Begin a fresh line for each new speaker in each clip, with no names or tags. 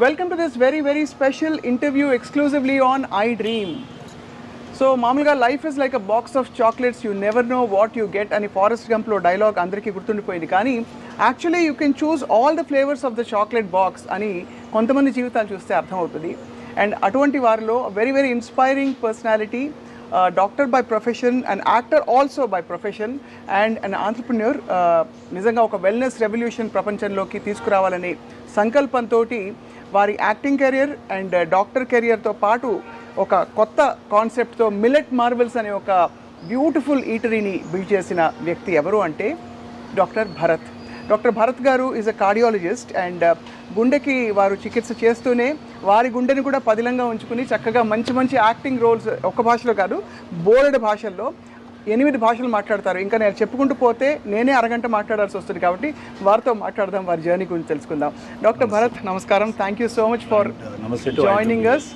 Welcome to this very special interview exclusively on iDream. So మామూలుగా life is like a box of chocolates, you never know what you get అని forest గంప్లో dialogue అందరికీ గుర్తుండిపోయింది. కానీ actually you can choose all the flavours of the chocolate box అని కొంతమంది జీవితాలు చూస్తే అర్థమవుతుంది. అండ్ అటువంటి వారిలో very inspiring personality, doctor by profession and actor also by profession and an entrepreneur. నిజంగా ఒక వెల్నెస్ రెవల్యూషన్ ప్రపంచంలోకి తీసుకురావాలనే సంకల్పంతో వారి యాక్టింగ్ కెరియర్ అండ్ డాక్టర్ కెరియర్తో పాటు ఒక కొత్త కాన్సెప్ట్తో మిల్లెట్ మార్వెల్స్ అనే ఒక బ్యూటిఫుల్ ఈటరీని బిల్డ్ చేసిన వ్యక్తి ఎవరు అంటే డాక్టర్ భరత్. డాక్టర్ భరత్ గారు ఈజ్ అ కార్డియాలజిస్ట్ అండ్ గుండెకి వారు చికిత్స చేస్తూనే వారి గుండెని కూడా పదిలంగా ఉంచుకుని చక్కగా మంచి యాక్టింగ్ రోల్స్ ఒక్క భాషలో కాదు బోలెడు భాషల్లో 8 భాషలు మాట్లాడతారు. ఇంకా నేను చెప్పుకుంటూ పోతే నేనే అరగంట మాట్లాడాల్సి వస్తుంది. కాబట్టి వారితో మాట్లాడదాం, వారి జర్నీ గురించి తెలుసుకుందాం. డాక్టర్ భరత్ నమస్కారం, thank you so much for joining us.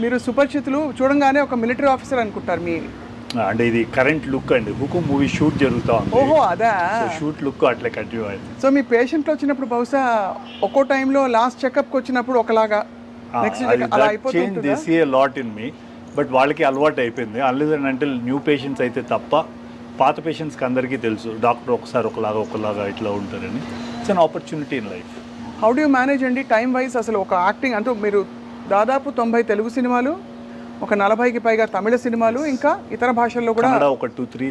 మీరు సుపరిచితులు, చూడంగానే ఒక మిలిటరీ ఆఫీసర్ అనుకుంటారు. మీ
అంటే ఇది కరెంట్ లుక్ అండి, హుకుం మూవీ షూట్ జరుగుతా ఉంది.
ఓహో అదా
షూట్ లుక్ అట్లా కంటిన్యూ అయింది.
సో మీ పేషెంట్లు వచ్చినప్పుడు బహుశా ఒక్కో టైంలో లాస్ట్ చెకప్కి వచ్చినప్పుడు ఒకలాగా నెక్స్ట్ అలా అయిపోతుంది.
లాట్ ఇన్ మీ, బట్ వాళ్ళకి అలవాటు అయిపోయింది. Unless and until new patients అయితే తప్ప పాత పేషెంట్స్కి అందరికీ తెలుసు డాక్టర్ ఒకసారి ఒకలాగా ఇట్లా ఉంటారని. It's an opportunity in life.
How do you manage అండి టైం వైజ్? అసలు ఒక యాక్టింగ్ అంటూ మీరు దాదాపు 90 తెలుగు సినిమాలు, ఒక 40కి పైగా తమిళ సినిమాలు, ఇంకా ఇతర భాషల్లో కూడా
ఒక 2-3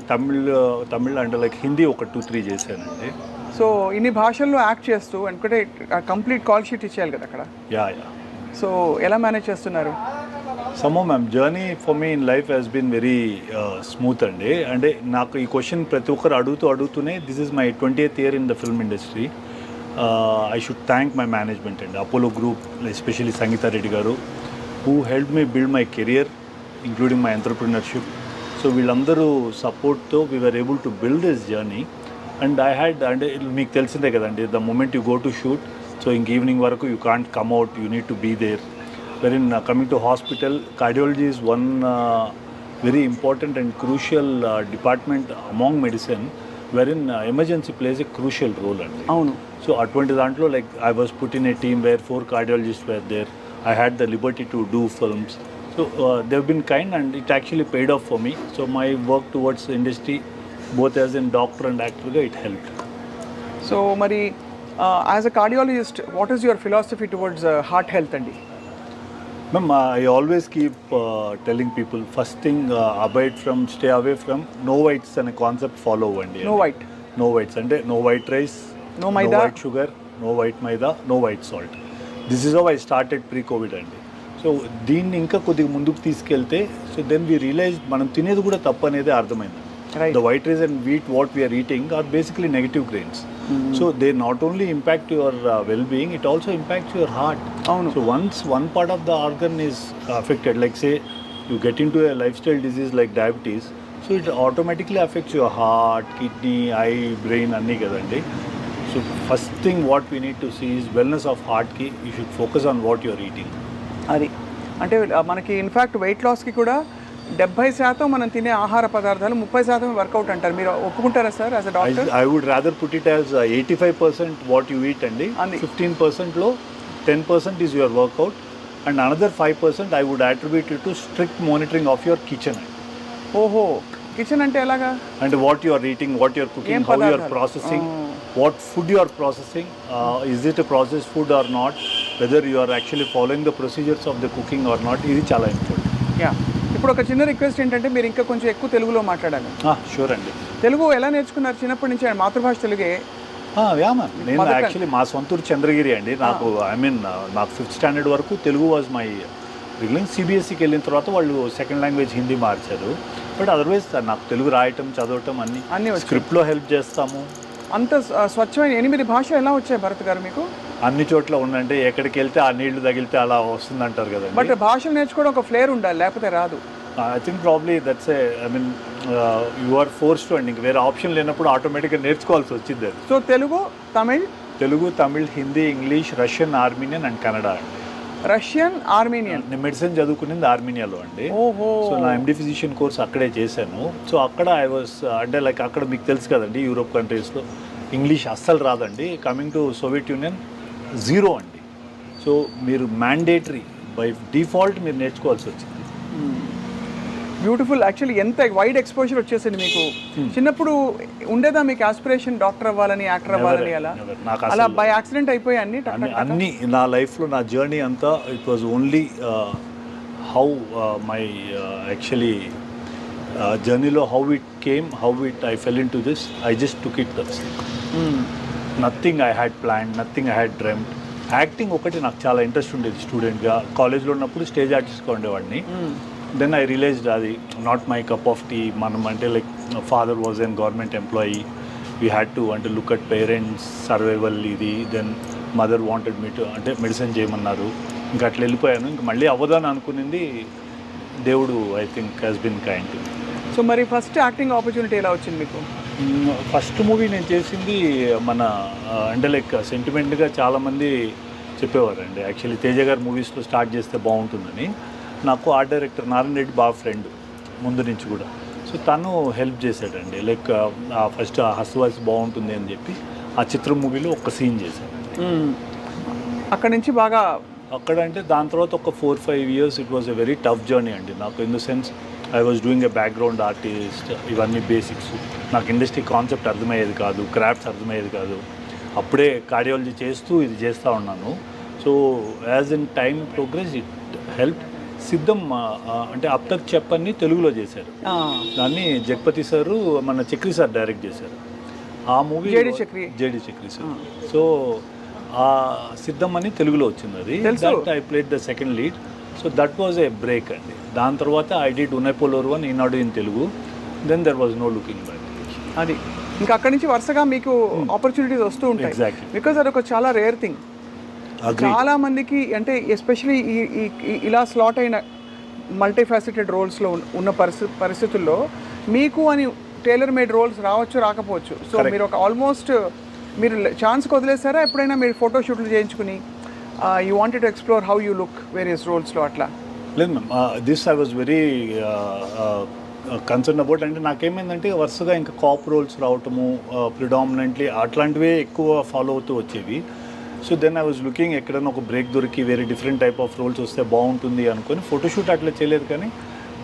తమిళ్ అంటే లైక్ హిందీ ఒక 2-3 చేశానండి.
సో ఇన్ని భాషల్లో యాక్ట్ చేస్తూ అనుకుంటే కంప్లీట్ కాల్ షీట్ ఇచ్చేయాలి కదా అక్కడ.
యా
సో ఎలా మేనేజ్ చేస్తున్నారు?
సమ్మో ma'am, journey for me in life has been very smooth అండి. అంటే నాకు ఈ క్వశ్చన్ ప్రతి ఒక్కరు అడుగుతూనే this is my 20th year in the film industry. I should thank my management and Apollo Group, especially Sangeeta Reddy garu, who helped me build my career, including my entrepreneurship. So వీళ్ళందరూ సపోర్ట్తో we were able to build this journey. And I had, అంటే మీకు తెలిసిందే కదండి, the moment you go to shoot, so ఇంక evening వరకు you can't come out, you need to be there. Wherein coming to hospital, cardiology is one very important and crucial department among medicine, wherein emergency plays a crucial role అండి.
అవును.
So అటువంటి దాంట్లో like I was put in a team where 4 cardiologists were there. I had the liberty to do films. So they've been kind and it actually paid off for me. So my work towards the industry, both as in doctor and actor, it helped.
So మరి as a cardiologist, what is your philosophy towards heart health అండి?
Ma'am, I always keep telling people, first thing, stay away from no whites అనే concept follow అవ్వండి. No whites అంటే no white rice, no white sugar, no white maida, no white salt. This is how I started pre-COVID అండి. So దీన్ని ఇంకా కొద్దిగా ముందుకు తీసుకెళ్తే, so then we realise మనం తినేది కూడా తప్పు అనేది అర్థమైంది. The white rice and wheat what we are eating are basically negative grains. So they not only impact your well-being, it also impacts your heart. So once one part of the organ is affected, like say you get into a lifestyle disease like diabetes, so it automatically affects your heart, kidney, eye, brain anni kadandi. So first thing what we need to see is wellness of heart ki you should focus on what you are eating.
అది అంటే మనకి in fact wait లాస్కి కూడా 70% మనం తినే ఆహార పదార్థాలు, 30% work out అంటారు. మీరు ఒప్పుకుంటారా sir as a doctor?
I would rather put it as 85% what you eat అండి, 15% లో 10% is your workout and another 5% I would attribute it to strict monitoring of your kitchen.
ఓహో, కిచెన్ అంటే ఎలాగా?
And what you are eating, what you are cooking, how you are processing, what food you are processing, is it a processed food or not, whether you are actually following the procedures of the cooking or not, ఇది చాలా important.
Yeah, ఇప్పుడు ఒక చిన్న request ఏంటంటే మీరు ఇంకా కొంచెం ఎక్కువ తెలుగులో మాట్లాడాలి.
షూర్ అండి.
తెలుగు ఎలా నేర్చుకున్నారు? చిన్నప్పటి నుంచి మాతృభాష తెలుగే?
యా మ్యామ్, నేను యాక్చువల్లీ మా సొంతూరు చంద్రగిరి అండి. నాకు నాకు 5th standard వరకు తెలుగు వాజ్ మై రిగ్లింగ్. సిబిఎస్ఈకి వెళ్ళిన తర్వాత వాళ్ళు సెకండ్ లాంగ్వేజ్ హిందీ మార్చారు. బట్ అదర్వైజ్ నాకు తెలుగు రాయటం, చదవటం అన్ని స్క్రిప్ట్లో హెల్ప్ చేస్తాము.
అంత స్వచ్ఛమైన 8 భాషలు ఎలా వచ్చాయి భరత్ గారు మీకు?
అన్ని చోట్ల ఉందంటే ఎక్కడికి వెళ్తే ఆ నీళ్లు తగిలితే అలా వస్తుంది అంటారు కదా.
బట్ భాషలు నేర్చుకోవడం ఒక ఫ్లేర్ ఉండాలి, లేకపోతే రాదు.
I think probably that's you are forced అండి. ఇంక వేరే ఆప్షన్ లేనప్పుడు ఆటోమేటిక్గా నేర్చుకోవాల్సి వచ్చింది.
So Telugu, Tamil, Hindi, English, Russian, Armenian and Kannada అండి. Russian, Armenian.
నేను మెడిసిన్ చదువుకునేది ఆర్మీనియాలో అండి. సో నా ఎండి ఫిజిషియన్ కోర్స్ అక్కడే చేశాను. సో అక్కడ ఐ వాస్ అంటే లైక్ అక్కడ మీకు తెలుసు కదండి, యూరోప్ కంట్రీస్లో ఇంగ్లీష్ అస్సలు రాదండి. Coming to Soviet union zero అండి. సో మీరు మ్యాండేటరీ బై డిఫాల్ట్ మీరు నేర్చుకోవాల్సి వచ్చింది.
బ్యూటిఫుల్. యాక్చువల్లీ ఎంత వైడ్ ఎక్స్పోజర్ వచ్చేసింది మీకు. చిన్నప్పుడు ఉండేదా మీకు ఆస్పిరేషన్ డాక్టర్ అవ్వాలని, యాక్టర్ అవ్వాలని? అలా
నాకు
అలా బై యాక్సిడెంట్ అయిపోయి అన్ని
అన్ని నా లైఫ్లో నా జర్నీ అంతా it was only how my actually జర్నీలో how it came, how it I fell in to this, I just took it that's. Nothing I had plan, nothing I had dreamed. Acting ఒకటి నాకు చాలా interest ఉండేది. స్టూడెంట్గా కాలేజ్లో ఉన్నప్పుడు stage ఆర్టిస్ట్గా ఉండేవాడిని. దెన్ ఐ రియలైజ్డ్ అది not my cup of tea. మనం అంటే like father was an government employee, we had to అంటే లుక్ అట్ పేరెంట్స్ సర్వైవల్ ఇది. Then mother wanted me to అంటే మెడిసిన్ చేయమన్నారు. ఇంకా అట్లా వెళ్ళిపోయాను. ఇంక మళ్ళీ అవ్వదని అనుకునింది దేవుడు I think has been kind to.
So మరి ఫస్ట్ యాక్టింగ్ ఆపర్చునిటీ ఎలా వచ్చింది మీకు?
ఫస్ట్ మూవీ నేను చేసింది మన అంటే లైక్ సెంటిమెంట్గా చాలామంది చెప్పేవారండి. యాక్చువల్లీ తేజ గారు మూవీస్లో స్టార్ట్ చేస్తే బాగుంటుందని. నాకు ఆర్ట్ డైరెక్టర్ నారాయణ రెడ్డి బాగా ఫ్రెండ్ ముందు నుంచి కూడా. సో తను హెల్ప్ చేశాడండి. లైక్ ఫస్ట్ హస్వాల్సి బాగుంటుంది అని చెప్పి ఆ చిత్రం మూవీలో ఒక సీన్ చేశాను.
అక్కడ నుంచి బాగా
అక్కడ అంటే దాని తర్వాత ఒక 4-5 years it was a very tough journey అండి నాకు. In the sense I was doing a background artist, ఇవన్నీ బేసిక్స్. నాకు ఇండస్ట్రీ కాన్సెప్ట్ అర్థమయ్యేది కాదు, క్రాఫ్ట్స్ అర్థమయ్యేది కాదు. అప్పుడే కార్డియాలజీ చేస్తూ ఇది చేస్తూ ఉన్నాను. So as in time progress it help. సిద్ధం అంటే అప్ తక్ చెప్పని తెలుగులో చేశారు. దాన్ని జగపతి సారు మన చక్రి సార్ డైరెక్ట్ చేశారు. ఆ movie JD Chakri sir. So ఆ సిద్ధం అని తెలుగులో వచ్చింది. అది that I played the second lead. So that was a break అండి. దాని తర్వాత ఐ డిడ్ ఉనైపోలోరు అని Eenadu in Telugu. Then there was no looking back.
అది ఇంకా అక్కడి నుంచి వరుసగా మీకు ఆపర్చునిటీస్ వస్తూ ఉంటాయి.
ఎగ్జాక్ట్లీ.
బికాజ్ అది ఒక చాలా రేర్ థింగ్. చాలా మందికి అంటే ఎస్పెషలీ ఇలా స్లాట్ అయిన మల్టీఫాసెటెడ్ రోల్స్లో ఉన్న పరిస్థితుల్లో మీకు అని టైలర్ మేడ్ రోల్స్ రావచ్చు, రాకపోవచ్చు. సో మీరు ఒక ఆల్మోస్ట్ మీరు ఛాన్స్ వదిలేసారా ఎప్పుడైనా? మీరు ఫోటోషూట్లు చేయించుకుని you wanted to explore how you look various రోల్స్లో అట్లా?
లేదు ma'am, this I was very concern about. అంటే నాకేమైందంటే వరుసగా ఇంకా కాప్ రోల్స్ రావటము ప్రిడామినెంట్లీ అట్లాంటివే ఎక్కువ ఫాలో అవుతూ వచ్చేవి. So then I was looking ఎక్కడైనా ఒక బ్రేక్ దొరికి వేరే డిఫరెంట్ టైప్ ఆఫ్ రోల్స్ వస్తే బాగుంటుంది అనుకొని ఫోటోషూట్ అట్లా చేయలేదు. కానీ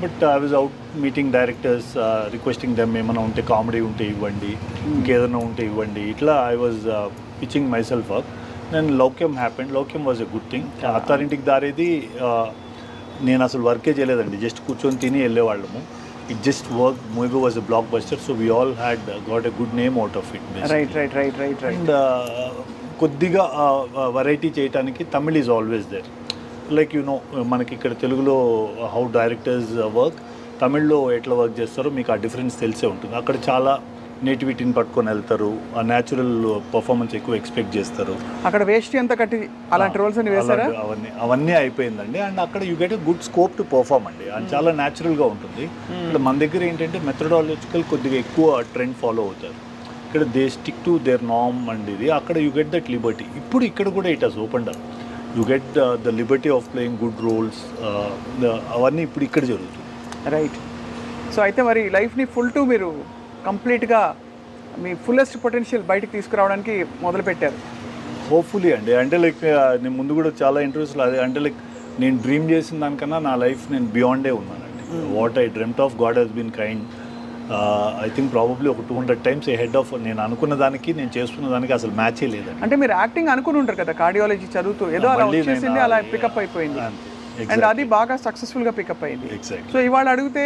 but I was out meeting directors, requesting them ఏమైనా ఉంటే కామెడీ ఉంటే ఇవ్వండి, ఇంకేదైనా ఉంటే ఇవ్వండి. ఇట్లా I was pitching myself up. Then Loukyam happened. Loukyam was a good thing. Attarintiki Daredi నేను అసలు వర్కే చేయలేదండి, జస్ట్ కూర్చొని తిని వెళ్ళేవాళ్ళము. It just work. Movie was a blockbuster. So we all had got a good name out of it. And కొద్దిగా variety చేయడానికి Tamil is always there. Like you know మనకి ఇక్కడ తెలుగులో హౌ డైరెక్టర్స్ వర్క్, తమిళ్లో ఎట్లా వర్క్ చేస్తారో మీకు ఆ డిఫరెన్స్ తెలిసే ఉంటుంది. అక్కడ చాలా నేటివిటీని పట్టుకొని వెళ్తారు, ఆ న్యాచురల్ పర్ఫార్మెన్స్ ఎక్కువ ఎక్స్పెక్ట్ చేస్తారు.
అక్కడ వేస్ట్ అంతా కట్టి అలాంటి రోల్స్ అని వేస్తారా?
అవన్నీ అయిపోయిందండి. అండ్ అక్కడ you get a good scope to perform అండి. అది చాలా న్యాచురల్గా ఉంటుంది. ఇక్కడ మన దగ్గర ఏంటంటే మెథడాలజికల్ కొద్దిగా ఎక్కువ ట్రెండ్ ఫాలో అవుతారు. ఇక్కడ they stick to their norm and ఇది. అక్కడ యూ గెట్ దట్ లిబర్టీ. ఇప్పుడు ఇక్కడ కూడా it has opened up. You get the liberty of playing good roles. అవన్నీ ఇప్పుడు ఇక్కడ జరుగుతుంది.
రైట్. సో అయితే మరి లైఫ్ని ఫుల్ టు మీరు కంప్లీట్గా మీ ఫుల్లెస్ట్ పొటెన్షియల్ బయటకు తీసుకురావడానికి మొదలుపెట్టారు.
హోప్ఫుల్లీ అండి. అంటే లైక్ నేను ముందు కూడా చాలా ఇంటర్వ్యూస్లో అదే అంటే లైక్ నేను డ్రీమ్ చేసిన దానికన్నా నా లైఫ్ నేను బియాండే ఉన్నానండి. What I dreamt of, God has been kind. I think probably ఒక 200 times హెడ్ ఆఫ్ నేను అనుకున్న దానికి నేను చేసుకున్న దానికి అసలు మ్యాచే లేదండి.
అంటే మీరు యాక్టింగ్ అనుకుని ఉంటారు కదా, కార్డియాలజీ చదువుతూ ఏదో అలా వచ్చేసింది, అలా పికప్ అయిపోయింది. అండ్ అది బాగా సక్సెస్ఫుల్గా పికప్ అయింది.
Exactly.
సో ఇవాళ అడిగితే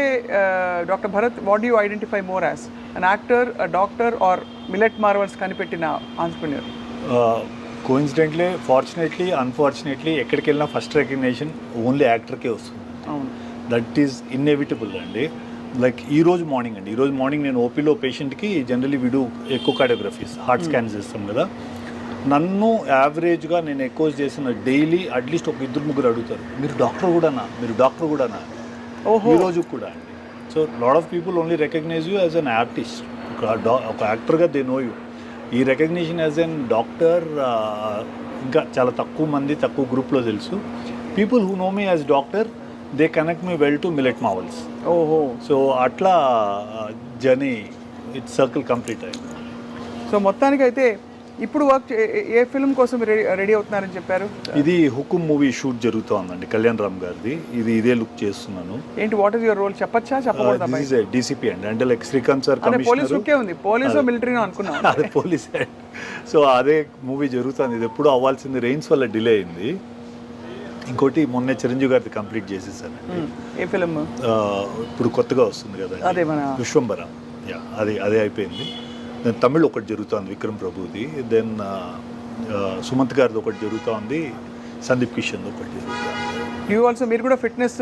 doctor Bharat, what do you identify more as an actor, doctor or Millet Marvels కనిపెట్టిన ఆంట్రప్రెన్యూర్?
కోఇన్సిడెంట్లీ, ఫార్చునేట్లీ, అన్ఫార్చునేట్లీ ఎక్కడికి వెళ్ళినా ఫస్ట్ రికగ్నిషన్ ఓన్లీ యాక్టర్కే వస్తుంది.
అవును,
దట్ ఈస్ ఇన్ఎవిటబుల్ అండి. లైక్ ఈరోజు మార్నింగ్ నేను ఓపీలో పేషెంట్కి జనరలీ వీడు ఎకో కార్డియోగ్రఫీస్, హార్ట్ స్కాన్స్ చేస్తాం కదా. నన్ను యావరేజ్గా నేను ఎక్కువ చేసిన డైలీ అట్లీస్ట్ ఒక 2-3 అడుగుతారు, మీరు డాక్టర్ కూడానా ఈరోజు కూడా అండి. So lot of people only recognise you as an artist. ఒక యాక్టర్గా దే నో యూ. ఈ రికగ్నిషన్ యాజ్ అన్ డాక్టర్ ఇంకా చాలా తక్కువ గ్రూప్లో తెలుసు. People who know me as doctor, they connect me well to Millet Marvels.
ఓహో.
సో అట్లా జర్నీ ఇట్ సర్కిల్ కంప్లీట్ అయింది.
సో మొత్తానికైతే ఇప్పుడు వర్క్ ఏ ఫిల్మ్ కోసం రెడీ అవుతున్నారని చెప్పారు?
ఇది హుకుం మూవీ షూట్ జరుగుతోందండి, కళ్యాణ్ రామ్ గారిది. ఇదే లుక్ చేస్తున్నాను.
ఏంటి, వాట్ ఇస్ యువర్ రోల్ చెప్పచ్చా చెప్పకూడదా?
దిస్ ఇస్ డీసీపీ అండి, అంటే like Srikanth sir
police
commissioner.
లుక్కే ఉంది, పోలీసో మిలిటరీనో అనుకున్నాం.
అదే పోలీస్. సో అదే మూవీ జరుగుతుంది. ఇది ఎప్పుడు అవ్వాల్సింది రెయిన్స్ వల్ల డిలే అయింది. ఇంకోటి మొన్నే చిరంజీవి గారిది కంప్లీట్ చేసేసాను.
A film?
ఇప్పుడు కొత్తగా వస్తుంది కదా,
అదే మన
విశ్వంబర. యా, అదే అయిపోయింది. దెన్ తమిళ్ ఒకటి జరుగుతుంది, విక్రమ్ ప్రభుది. దెన్ సుమంత్ గారిది ఒకటి జరుగుతుంది, సందీప్ కిషన్ ఒకటి జరుగుతుంది.
యూ ఆల్సో, మీరు కూడా ఫిట్నెస్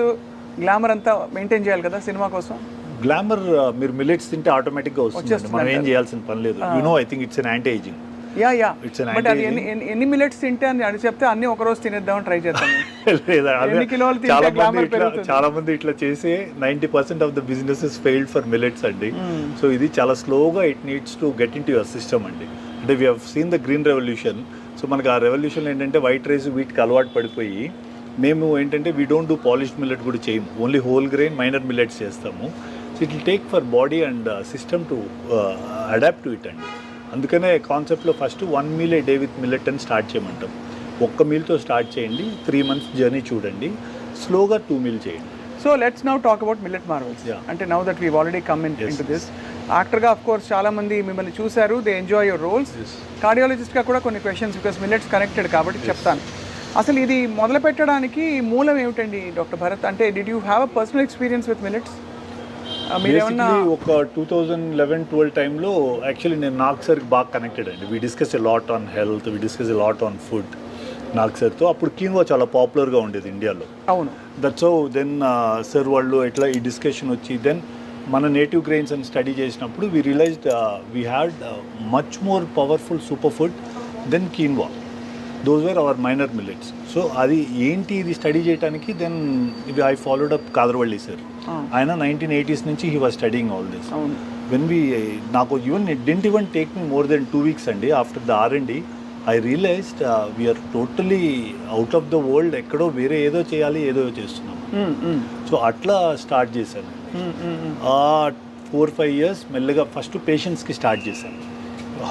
గ్లామర్ అంతా మెయింటైన్ చేయాలి కదా సినిమా కోసం.
గ్లామర్ మీరు మిల్లెట్స్ తింటే ఆటోమేటిక్గా వస్తుంది, మనం ఏం చేయాల్సిన పని లేదు. I think it's an anti ageing.
Yeah but అది ఎన్ని మిల్లెట్స్ తింటే అని చెప్తే అన్ని ఒక రోజు తినేద్దామని ట్రై చేస్తాను. ఎన్ని కిలోలు తింటే గ్లామర్ పెరుగుతుంది?
చాలా మంది ఇట్లా చేసి 90% of the businesses failed for millets అండి. సో ఇది చాలా స్లోగా it needs to get in to your system అండి. అంటే we have seen the green revolution. So మనకి ఆ రెవల్యూషన్ ఏంటంటే వైట్ రైస్ వీటికి అలవాటు పడిపోయి మేము ఏంటంటే we don't do polished millet కూడా చేయము, only whole grain minor millets చేస్తాము. So it will take for body and system to adapt to it అండి. అందుకనే కాన్సెప్ట్లో first 1 meal a day with millet అని స్టార్ట్ చేయమంటాం. ఒక్క మీల్తో స్టార్ట్ చేయండి, 3 months జర్నీ చూడండి, స్లోగా 2 meal చేయండి.
So let's now talk about millet marvels. అంటే now that we already come in to this, యాక్టర్గా ఆఫ్ కోర్స్ చాలా మంది మిమ్మల్ని చూశారు, దే ఎంజాయ్ యువర్ రోల్స్. కార్డియాలజిస్ట్గా కూడా కొన్ని క్వశ్చన్స్, బికాస్ మిల్లెట్స్ కనెక్టెడ్ కాబట్టి చెప్తాను. అసలు ఇది మొదలు పెట్టడానికి మూలం ఏమిటండి డాక్టర్ భరత్? అంటే did you have a personal experience with millets?
Basically ఒక 2011-12 టైంలో యాక్చువల్లీ నేను నాగ్ సార్కి బాగా కనెక్టెడ్ అండి. We discuss a lot on health, we discuss a lot on food Nag సార్తో. అప్పుడు కీన్వా చాలా పాపులర్గా ఉండేది ఇండియాలో.
అవును,
దట్స్ హౌ దెన్ సార్ వాళ్ళు ఎట్లా ఈ డిస్కషన్ వచ్చి దెన్ మన నేటివ్ గ్రెయిన్స్ అని స్టడీ చేసినప్పుడు we realised we had much more powerful super food then quinoa. Those were hour minor millets. So అది ఏంటి ఇది స్టడీ చేయడానికి దెన్ ఇది I followed up Khadar Valli sir. ఆయన 1980s నుంచి he was studying all this. When నాకు even it didn't even take me more than 2 weeks అండి. After the R&D I realised we are totally out of the world, ఎక్కడో వేరే ఏదో చేయాలి, ఏదో చేస్తున్నాం. సో అట్లా స్టార్ట్ చేశాను. 4-5 years మెల్లగా ఫస్ట్ పేషెంట్స్కి స్టార్ట్ చేశాను.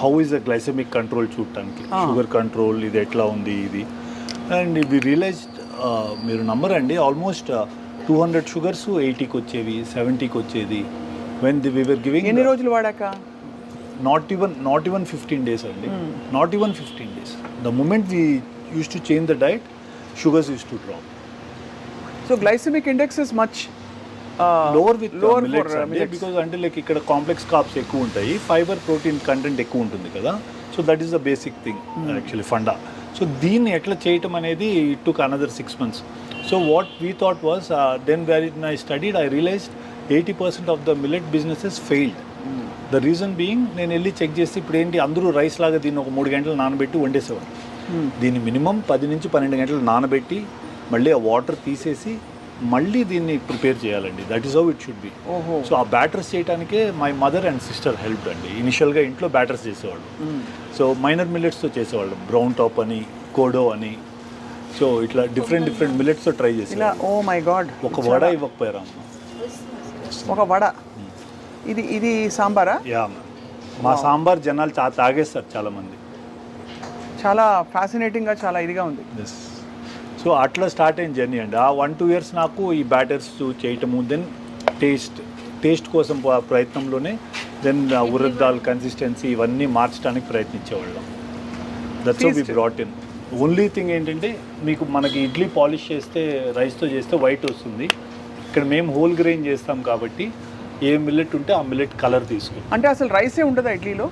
How is the glycaemic control చూడటానికి, షుగర్ కంట్రోల్ ఇది ఎట్లా ఉంది ఇది. అండ్ వి రియలైజ్డ్, మీరు నమ్మరండి, ఆల్మోస్ట్ 200 sugars 80కి వచ్చేవి, 70కి వచ్చేది. When we were giving.
ఎన్ని రోజులు వాడాక?
నాట్ ఈవెన్ 15 days అండి. Not even 15 days. The moment we use to change the diet, sugars use to drop.
So glycaemic index is much
lower with millets అండి, because అంటే like ఇక్కడ complex carbs ఎక్కువ ఉంటాయి, fibre protein content ఎక్కువ ఉంటుంది కదా. So that is the basic thing actually funda. So దీన్ని ఎట్లా చేయటం అనేది it took another 6 months. So what we thought was then when I studied I realised 80% of the millet businesses failed. The reason being, నేను వెళ్ళి check చేస్తే ఇప్పుడు ఏంటి అందరూ రైస్ లాగా దీన్ని ఒక 3 గంటలు నానబెట్టి వండేసేవారు. దీన్ని మినిమం 10 నుంచి 12 గంటలు నానబెట్టి మళ్ళీ ఆ వాటర్ తీసేసి మళ్ళీ దీన్ని ప్రిపేర్ చేయాలండి. That is how it should be. So ఆ బ్యాటర్స్ చేయడానికే my mother and sister help అండి. ఇనిషియల్గా ఇంట్లో బ్యాటర్స్ చేసేవాళ్ళు. సో మైనర్ మిల్లెట్స్తో చేసేవాళ్ళు, బ్రౌన్ టాప్ అని, కోడో అని. సో ఇట్లా డిఫరెంట్ మిల్లెట్స్తో ట్రై చేసి.
ఓ మై గాడ్,
ఒక వడ ఇవ్వకపోయారా?
ఒక వడ. ఇది సాంబారా?
యా, మా సాంబార్ జనాలు తాగేస్తారు చాలామంది.
చాలా ఫ్యాసినేటింగ్గా, చాలా ఇదిగా ఉంది.
సో అట్లా స్టార్ట్ అయిన జర్నీ అండి. ఆ 1-2 years నాకు ఈ బ్యాటర్స్ చేయటము, దెన్ టేస్ట్ కోసం ప్రయత్నంలోనే దెన్ ఉరద్ దాల్ కన్సిస్టెన్సీ ఇవన్నీ మార్చడానికి ప్రయత్నించేవాళ్ళం. That's how we brought in. Only thing ఏంటంటే మీకు మనకి ఇడ్లీ పాలిష్ చేస్తే రైస్తో చేస్తే వైట్ వస్తుంది. ఇక్కడ మేము హోల్ గ్రెయిన్ చేస్తాం కాబట్టి ఏ మిల్లెట్ ఉంటే ఆ మిల్లెట్ కలర్ తీసుకుంటాం.
అంటే అసలు రైసే ఉంటుందా ఇడ్లీలో?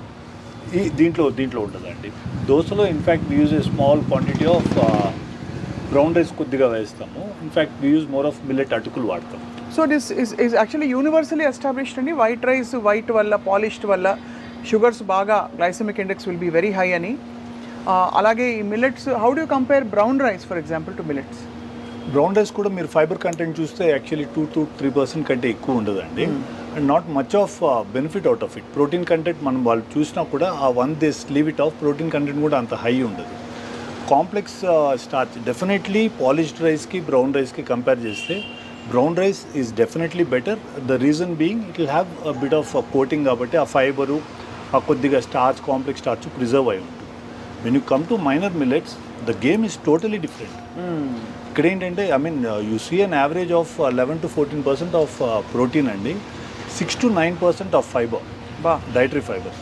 దీంట్లో ఉంటుందండి. దోశలో in fact we use a small quantity of brown rice కొద్దిగా వేస్తాము. In fact we use more of millet అటుకులు వాడతాం.
So this is actually universally established అండి. వైట్ రైస్ వైట్ వల్ల, పాలిష్డ్ వల్ల షుగర్స్ బాగా, glycemic index will be very high అని. అలాగే ఈ millets, how do compare brown rice for example to millets?
Brown rice కూడా మీరు ఫైబర్ కంటెంట్ చూస్తే యాక్చువల్లీ 2-3% కంటే ఎక్కువ ఉండదండి. And not much of benefit out of it. Protein content మనం వాళ్ళు చూసినా కూడా ఆ 1 days leave it of, protein content కూడా అంత హై ఉండదు. కాంప్లెక్స్ స్టార్చ్ డెఫినెట్లీ పాలిష్డ్ రైస్కి బ్రౌన్ రైస్కి కంపేర్ చేస్తే brown rice is definitely better. The reason being it will have bit of coating కాబట్టి ఆ ఫైబరు, ఆ కొద్దిగా స్టార్చ్, కాంప్లెక్స్ స్టార్చ్ ప్రిజర్వ్ అయి ఉంటుంది. When you come to minor millets the game is totally different. ఇక్కడ ఏంటంటే I mean you see an average of 11 to 14% of protein అండి, 6 to 9% of fibre, dietary fibre.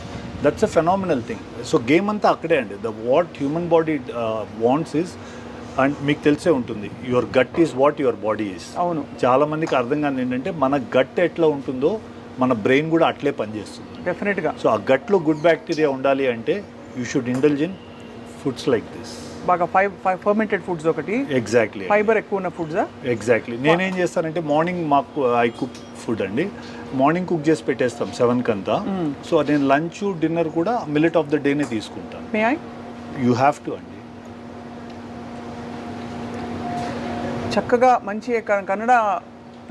That's a phenomenal thing. So game అంతా అక్కడే అండి. The what human body wants is, and మీకు తెలిసే ఉంటుంది, your gut is what your body is.
అవును,
చాలా మందికి అర్థం కాని ఏంటంటే మన గట్ ఎట్లా ఉంటుందో మన బ్రెయిన్ కూడా అట్లే పనిచేస్తుంది
డెఫినెట్గా.
సో ఆ గట్లో గుడ్ బ్యాక్టీరియా ఉండాలి అంటే you should indulge in foods like this.
బాగా ఫర్మెంటెడ్ ఫుడ్స్ ఒకటి,
ఎగ్జాక్ట్లీ
ఫైబర్ ఎక్కువ ఉన్న ఫుడ్సా?
ఎగ్జాక్ట్లీ. నేనేం చేస్తానంటే మార్నింగ్ మాకు ఐ కుక్ ఫుడ్ అండి, మార్నింగ్ కుక్ చేసి పెట్టేస్తాం 7 కంతా. సో నేను లంచ్ డిన్నర్ కూడా మిల్లెట్ ఆఫ్ ద డేనే తీసుకుంటాను.
May I?
You have to అండి.
చక్కగా మంచి కన్నడ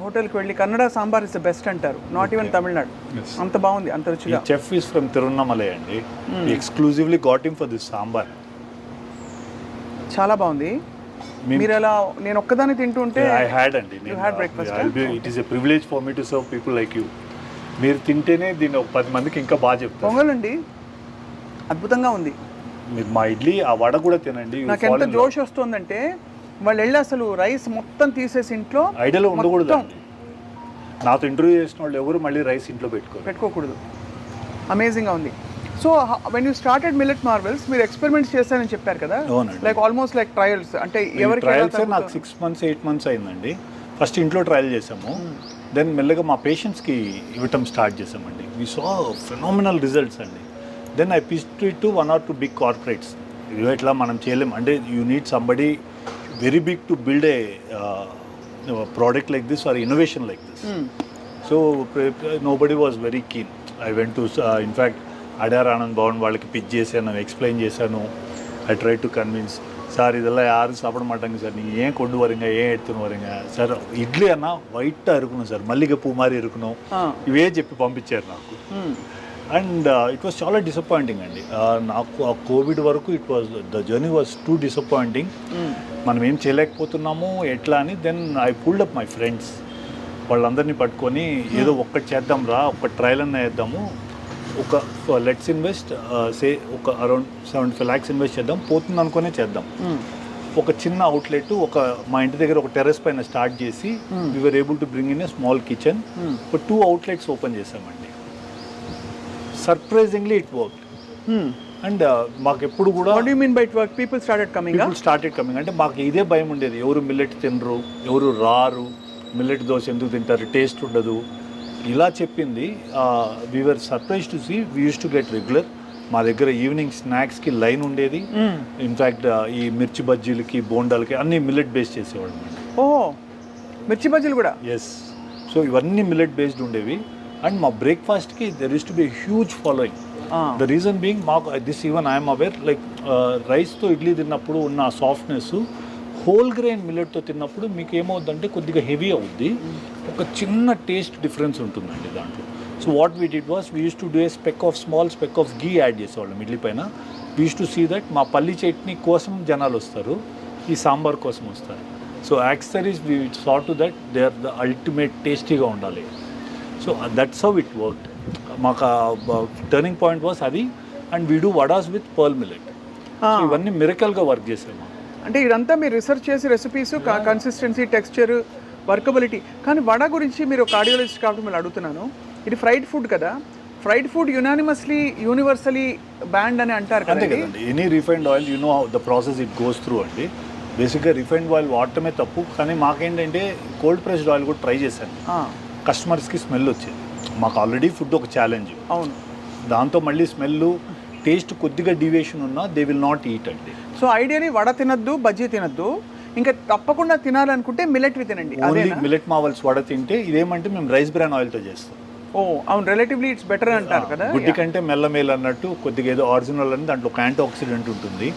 హోటల్కి వెళ్ళి Kannada sambar is the best అంటారు, నాట్ ఈవెన్ తమిళనాడు. అంత బాగుంది, అంత రుచిగా.
చెఫ్ ఈస్ ఫ్రమ్ తిరువన్నమలై అండి, exclusively got him for this sambar.
చాలా బాగుంది. మీరు ఎలా, నేను ఒక్కదాన్ని తింటుంటే
ఐ హ్యాడ్ అండి, it is a privilege for me to serve people like you. మీరు తింటేనే దీన్ని ఒక 10 మందికి ఇంకా బాగా చెప్తారు.
పొంగలండి అద్భుతంగా ఉంది.
మీరు మా ఇడ్లీ ఆ వడ కూడా తినండి.
నాకు ఎంత జోష్ వస్తుందంటే వాళ్ళు వెళ్ళి అసలు రైస్ మొత్తం తీసేసి ఇంట్లో
ఐడియాలో ఉండకూడదు. నాతో ఇంటర్వ్యూ చేసిన వాళ్ళు ఎవరు మళ్ళీ రైస్ ఇంట్లో
పెట్టుకోకూడదు. అమేజింగ్గా ఉంది. So when you started millet Marvel's, మీరు ఎక్స్పెరిమెంట్స్ చేస్తారని చెప్పారు కదా, లైక్ ఆల్మోస్ట్ లైక్ ట్రయల్స్. అంటే ఎవరికి
ట్రయల్స్ నాకు 6 months 8 months అయిందండి. ఫస్ట్ ఇంట్లో ట్రయల్ చేసాము, దెన్ మెల్లగా మా పేషెంట్స్కి ఇవ్వటం స్టార్ట్ చేసామండి. వీ సా ఫెనామినల్ రిజల్ట్స్ అండి. Then I pitched it to 1 or 2 big corporates. ఇవి ఇట్లా మనం చేయలేం అంటే you need somebody very big to build a product like this or innovation like this. So nobody was very keen. I went to in fact Adyar Anand Bhavan వాళ్ళకి pitch చేశాను, explain చేశాను. I try to convince sir இதெல்லாம் யாரும் சாப்பிட மாட்டாங்க sir, நீங்கள் ஏன் கொண்டு வரீங்க, ஏன் எடுத்துன்னு வரீங்க సార్, ఇడ్లీ అన్న వైట్గా இருக்கணும் సార్, మల్లిగపూ మారి இருக்கணும், ఇవే చెప్పి పంపించారు నాకు. అండ్ ఇట్ వాస్ చాలా డిసప్పాయింటింగ్ అండి నాకు. ఆ కోవిడ్ వరకు it was the journey was too disappointing. మనం ఏం చేయలేకపోతున్నాము ఎట్లా అని. Then I pulled up my friends, వాళ్ళందరినీ పట్టుకొని ఏదో ఒక్కటి చేద్దాం రా, ఒక్క ట్రయల్ అన్న వేద్దాము, ఒక లెట్స్ ఇన్వెస్ట్ సే ఒక అరౌండ్ 75 lakhs ఇన్వెస్ట్ చేద్దాం, పోతుంది అనుకునే చేద్దాం. ఒక చిన్న అవుట్లెట్ ఒక మా ఇంటి దగ్గర ఒక టెర్రస్ పైన స్టార్ట్ చేసి we're able to bring in a small kitchen. ఒక 2 outlets ఓపెన్ చేసామండి. Surprisingly it worked. అండ్ మాకు ఎప్పుడు కూడా
పీపుల్ స్టార్టెడ్
కమింగ్ అంటే మాకు ఇదే భయం ఉండేది, ఎవరు మిల్లెట్ తినరు, ఎవరు రారు, మిల్లెట్ దోశ ఎందుకు తింటారు, టేస్ట్ ఉండదు ఇలా చెప్పింది. We're surprise to see we use to get regular. మా దగ్గర ఈవినింగ్ స్నాక్స్కి లైన్ ఉండేది. ఇన్ఫ్యాక్ట్ ఈ మిర్చి బజ్జీలకి బోండాలకి అన్ని మిల్లెట్ బేస్డ్ చేసేవాళ్ళం.
మిర్చి బజ్జీలు కూడా? ఎస్.
సో ఇవన్నీ మిల్లెట్ బేస్డ్ ఉండేవి. అండ్ మా బ్రేక్ఫాస్ట్కి there used to be huge following. The reason being మాకు this even I'm aware like రైస్తో ఇడ్లీ తిన్నప్పుడు ఉన్న సాఫ్ట్నెస్ హోల్ గ్రెయిన్ మిల్లెట్తో తిన్నప్పుడు మీకు ఏమవుద్దంటే కొద్దిగా హెవీ అవుద్ది, ఒక చిన్న టేస్ట్ డిఫరెన్స్ ఉంటుందండి దాంట్లో. So what we did was we use to do a small speck of ghee add చేసేవాళ్ళం ఇడ్లీ పైన. We use to see that మా పల్లి చట్నీ కోసం జనాలు వస్తారు, ఈ సాంబార్ కోసం వస్తారు. So accessories we saw to that they are the ultimate టేస్టీగా ఉండాలి. So that's how it worked. మాకు టర్నింగ్ పాయింట్ వాస్ అది. And we do vadas with pearl millet. So ఇవన్నీ మిరకల్గా వర్క్ చేసాము.
అంటే ఇదంతా మీరు రీసెర్చ్ చేసి రెసిపీస్, కన్సిస్టెన్సీ, టెక్స్చర్, వర్కబిలిటీ. కానీ వడ గురించి మీరు కార్డియాలజిస్ట్ కాబట్టి మీరు అడుగుతున్నాను, ఇది ఫ్రైడ్ ఫుడ్ కదా, ఫ్రైడ్ ఫుడ్ యూనివర్సలీ బ్యాండ్ అని అంటారు కదా.
Any refined oil you know the process it goes through అండి. బేసిక్గా రిఫైన్డ్ ఆయిల్ వాడటమే తప్పు, కానీ మాకేంటంటే కోల్డ్ ప్రెస్డ్ ఆయిల్ కూడా ట్రై చేశాను. కస్టమర్స్కి స్మెల్ వచ్చేది. మాకు ఆల్రెడీ ఫుడ్ ఒక ఛాలెంజ్. అవును. దాంతో మళ్ళీ స్మెల్, టేస్ట్ కొద్దిగా డీవియేషన్ ఉన్నా దే విల్ నాట్ ఈట్ అండి.
సో ఐడియలీ వడ తినద్దు, బజ్జీ తినద్దు, ఇంకా తప్పకుండా తినాలనుకుంటే మిల్లెట్వి తినండి.
ఓన్లీ మిల్లెట్ మావల్స్ వడ తింటే ఇదేమంటే మేము రైస్ బ్రాన్ ఆయిల్తో చేస్తాం.
అవును, రిలేటివ్లీ ఇట్స్ బెటర్ అంటారు కదా.
గుడ్డి కంటే మెల్లమేలు అన్నట్టు కొద్దిగా ఏదో ఆరిజినల్ అని దాంట్లో ఒక యాంటీ ఆక్సిడెంట్ ఉంటుంది.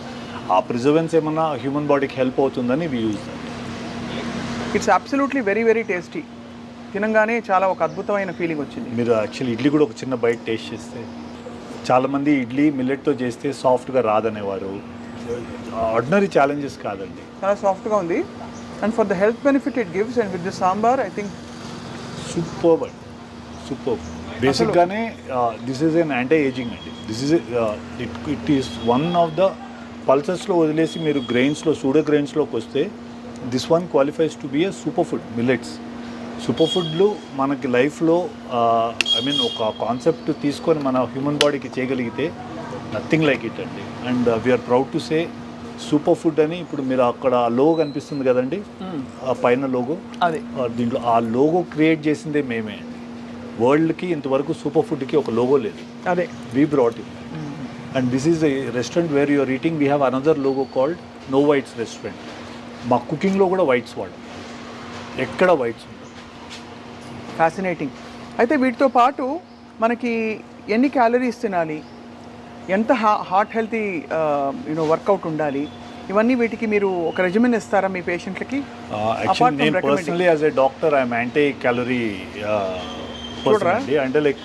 ఆ ప్రిజర్వెన్స్ ఏమన్నా హ్యూమన్ బాడీకి హెల్ప్ అవుతుందని we use that.
It's absolutely very very tasty. తినగానే చాలా ఒక అద్భుతమైన ఫీలింగ్ వచ్చింది.
మీరు యాక్చువల్లీ ఇడ్లీ కూడా ఒక చిన్న బైట్ టేస్ట్ చేస్తే, చాలామంది ఇడ్లీ మిల్లెట్తో చేస్తే సాఫ్ట్గా రాదనేవారు. ఆర్డినరీ ఛాలెంజెస్ కాదండి,
చాలా సాఫ్ట్గా ఉంది. And for the health benefit it gives, and with the sambar I think
superb అండి, సూపర్బ్. బేసిక్గానే this is an anti aging అండి. This is it is one of the పల్సెస్లో వదిలేసి మీరు గ్రెయిన్స్లో సూడో గ్రెయిన్స్లోకి వస్తే this one qualifies to be a super food millets. Super ఫుడ్లు మనకి లైఫ్లో ఒక కాన్సెప్ట్ తీసుకొని మన హ్యూమన్ బాడీకి చేయగలిగితే నథింగ్ లైక్ ఇట్ అండి. And we're proud to say super food అని. ఇప్పుడు మీరు అక్కడ లోగో కనిపిస్తుంది కదండి, ఆ పైన లోగో,
అదే
దీంట్లో ఆ లోగో క్రియేట్ చేసిందే మేమే అండి. వరల్డ్కి ఇంతవరకు సూపర్ ఫుడ్కి ఒక లోగో లేదు,
అదే
we brought it. And this is a restaurant where you're eating, we have another logo called no whites restaurant. మా కుకింగ్లో కూడా వైట్స్ వాడు, ఎక్కడ వైట్స్ ఉండవు.
ఫ్యాసినేటింగ్. అయితే వీటితో పాటు మనకి ఎన్ని క్యాలరీస్ తినాలి, ఎంత హార్ట్ హెల్తీ వర్కౌట్ ఉండాలి, ఇవన్నీ వీటికి మీరు ఒక రెజిమెన్ ఇస్తారా మీ పేషెంట్లకి?
యాక్చువల్లీ నేను personally as a doctor I'm anti calorie person అండి. అంటే లైక్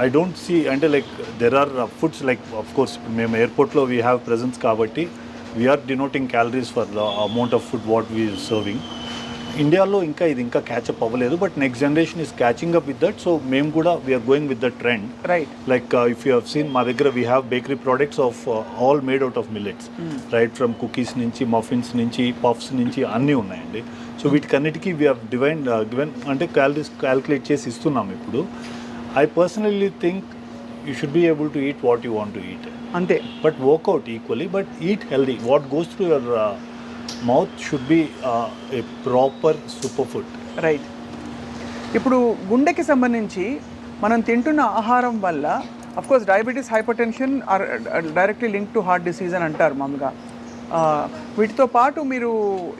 ఐ డోంట్ సీ, అంటే like there are foods like of course మేము ఎయిర్పోర్ట్లో వీ హ్యావ్ ప్రెజెన్స్ కాబట్టి we're denoting calories for the amount of food what we serving. ఇండియాలో ఇంకా ఇది ఇంకా క్యాచప్ అవ్వలేదు, but next generation is catching up with that. So మేము కూడా we're going with the trend.
Right.
Like if you have seen మా దగ్గర we have bakery products of all made out of millets, right from cookies నుంచి muffins నుంచి puffs నుంచి అన్నీ ఉన్నాయండి. So వీటికన్నిటికీ వీ హ్యావ్ గివెన్ అంటే క్యాలరీస్ క్యాల్కులేట్ చేసి ఇస్తున్నాం ఇప్పుడు. I personally think you should be able to eat what you want to eat,
అంతే.
But workout equally, but eat healthy. What goes through your mouth should be a proper super food.
Right. ఇప్పుడు గుండెకి సంబంధించి మనం తింటున్న ఆహారం వల్ల of course diabetes, hyper tension are directly link to heart disease అని అంటారు మామూలుగా. వీటితో పాటు మీరు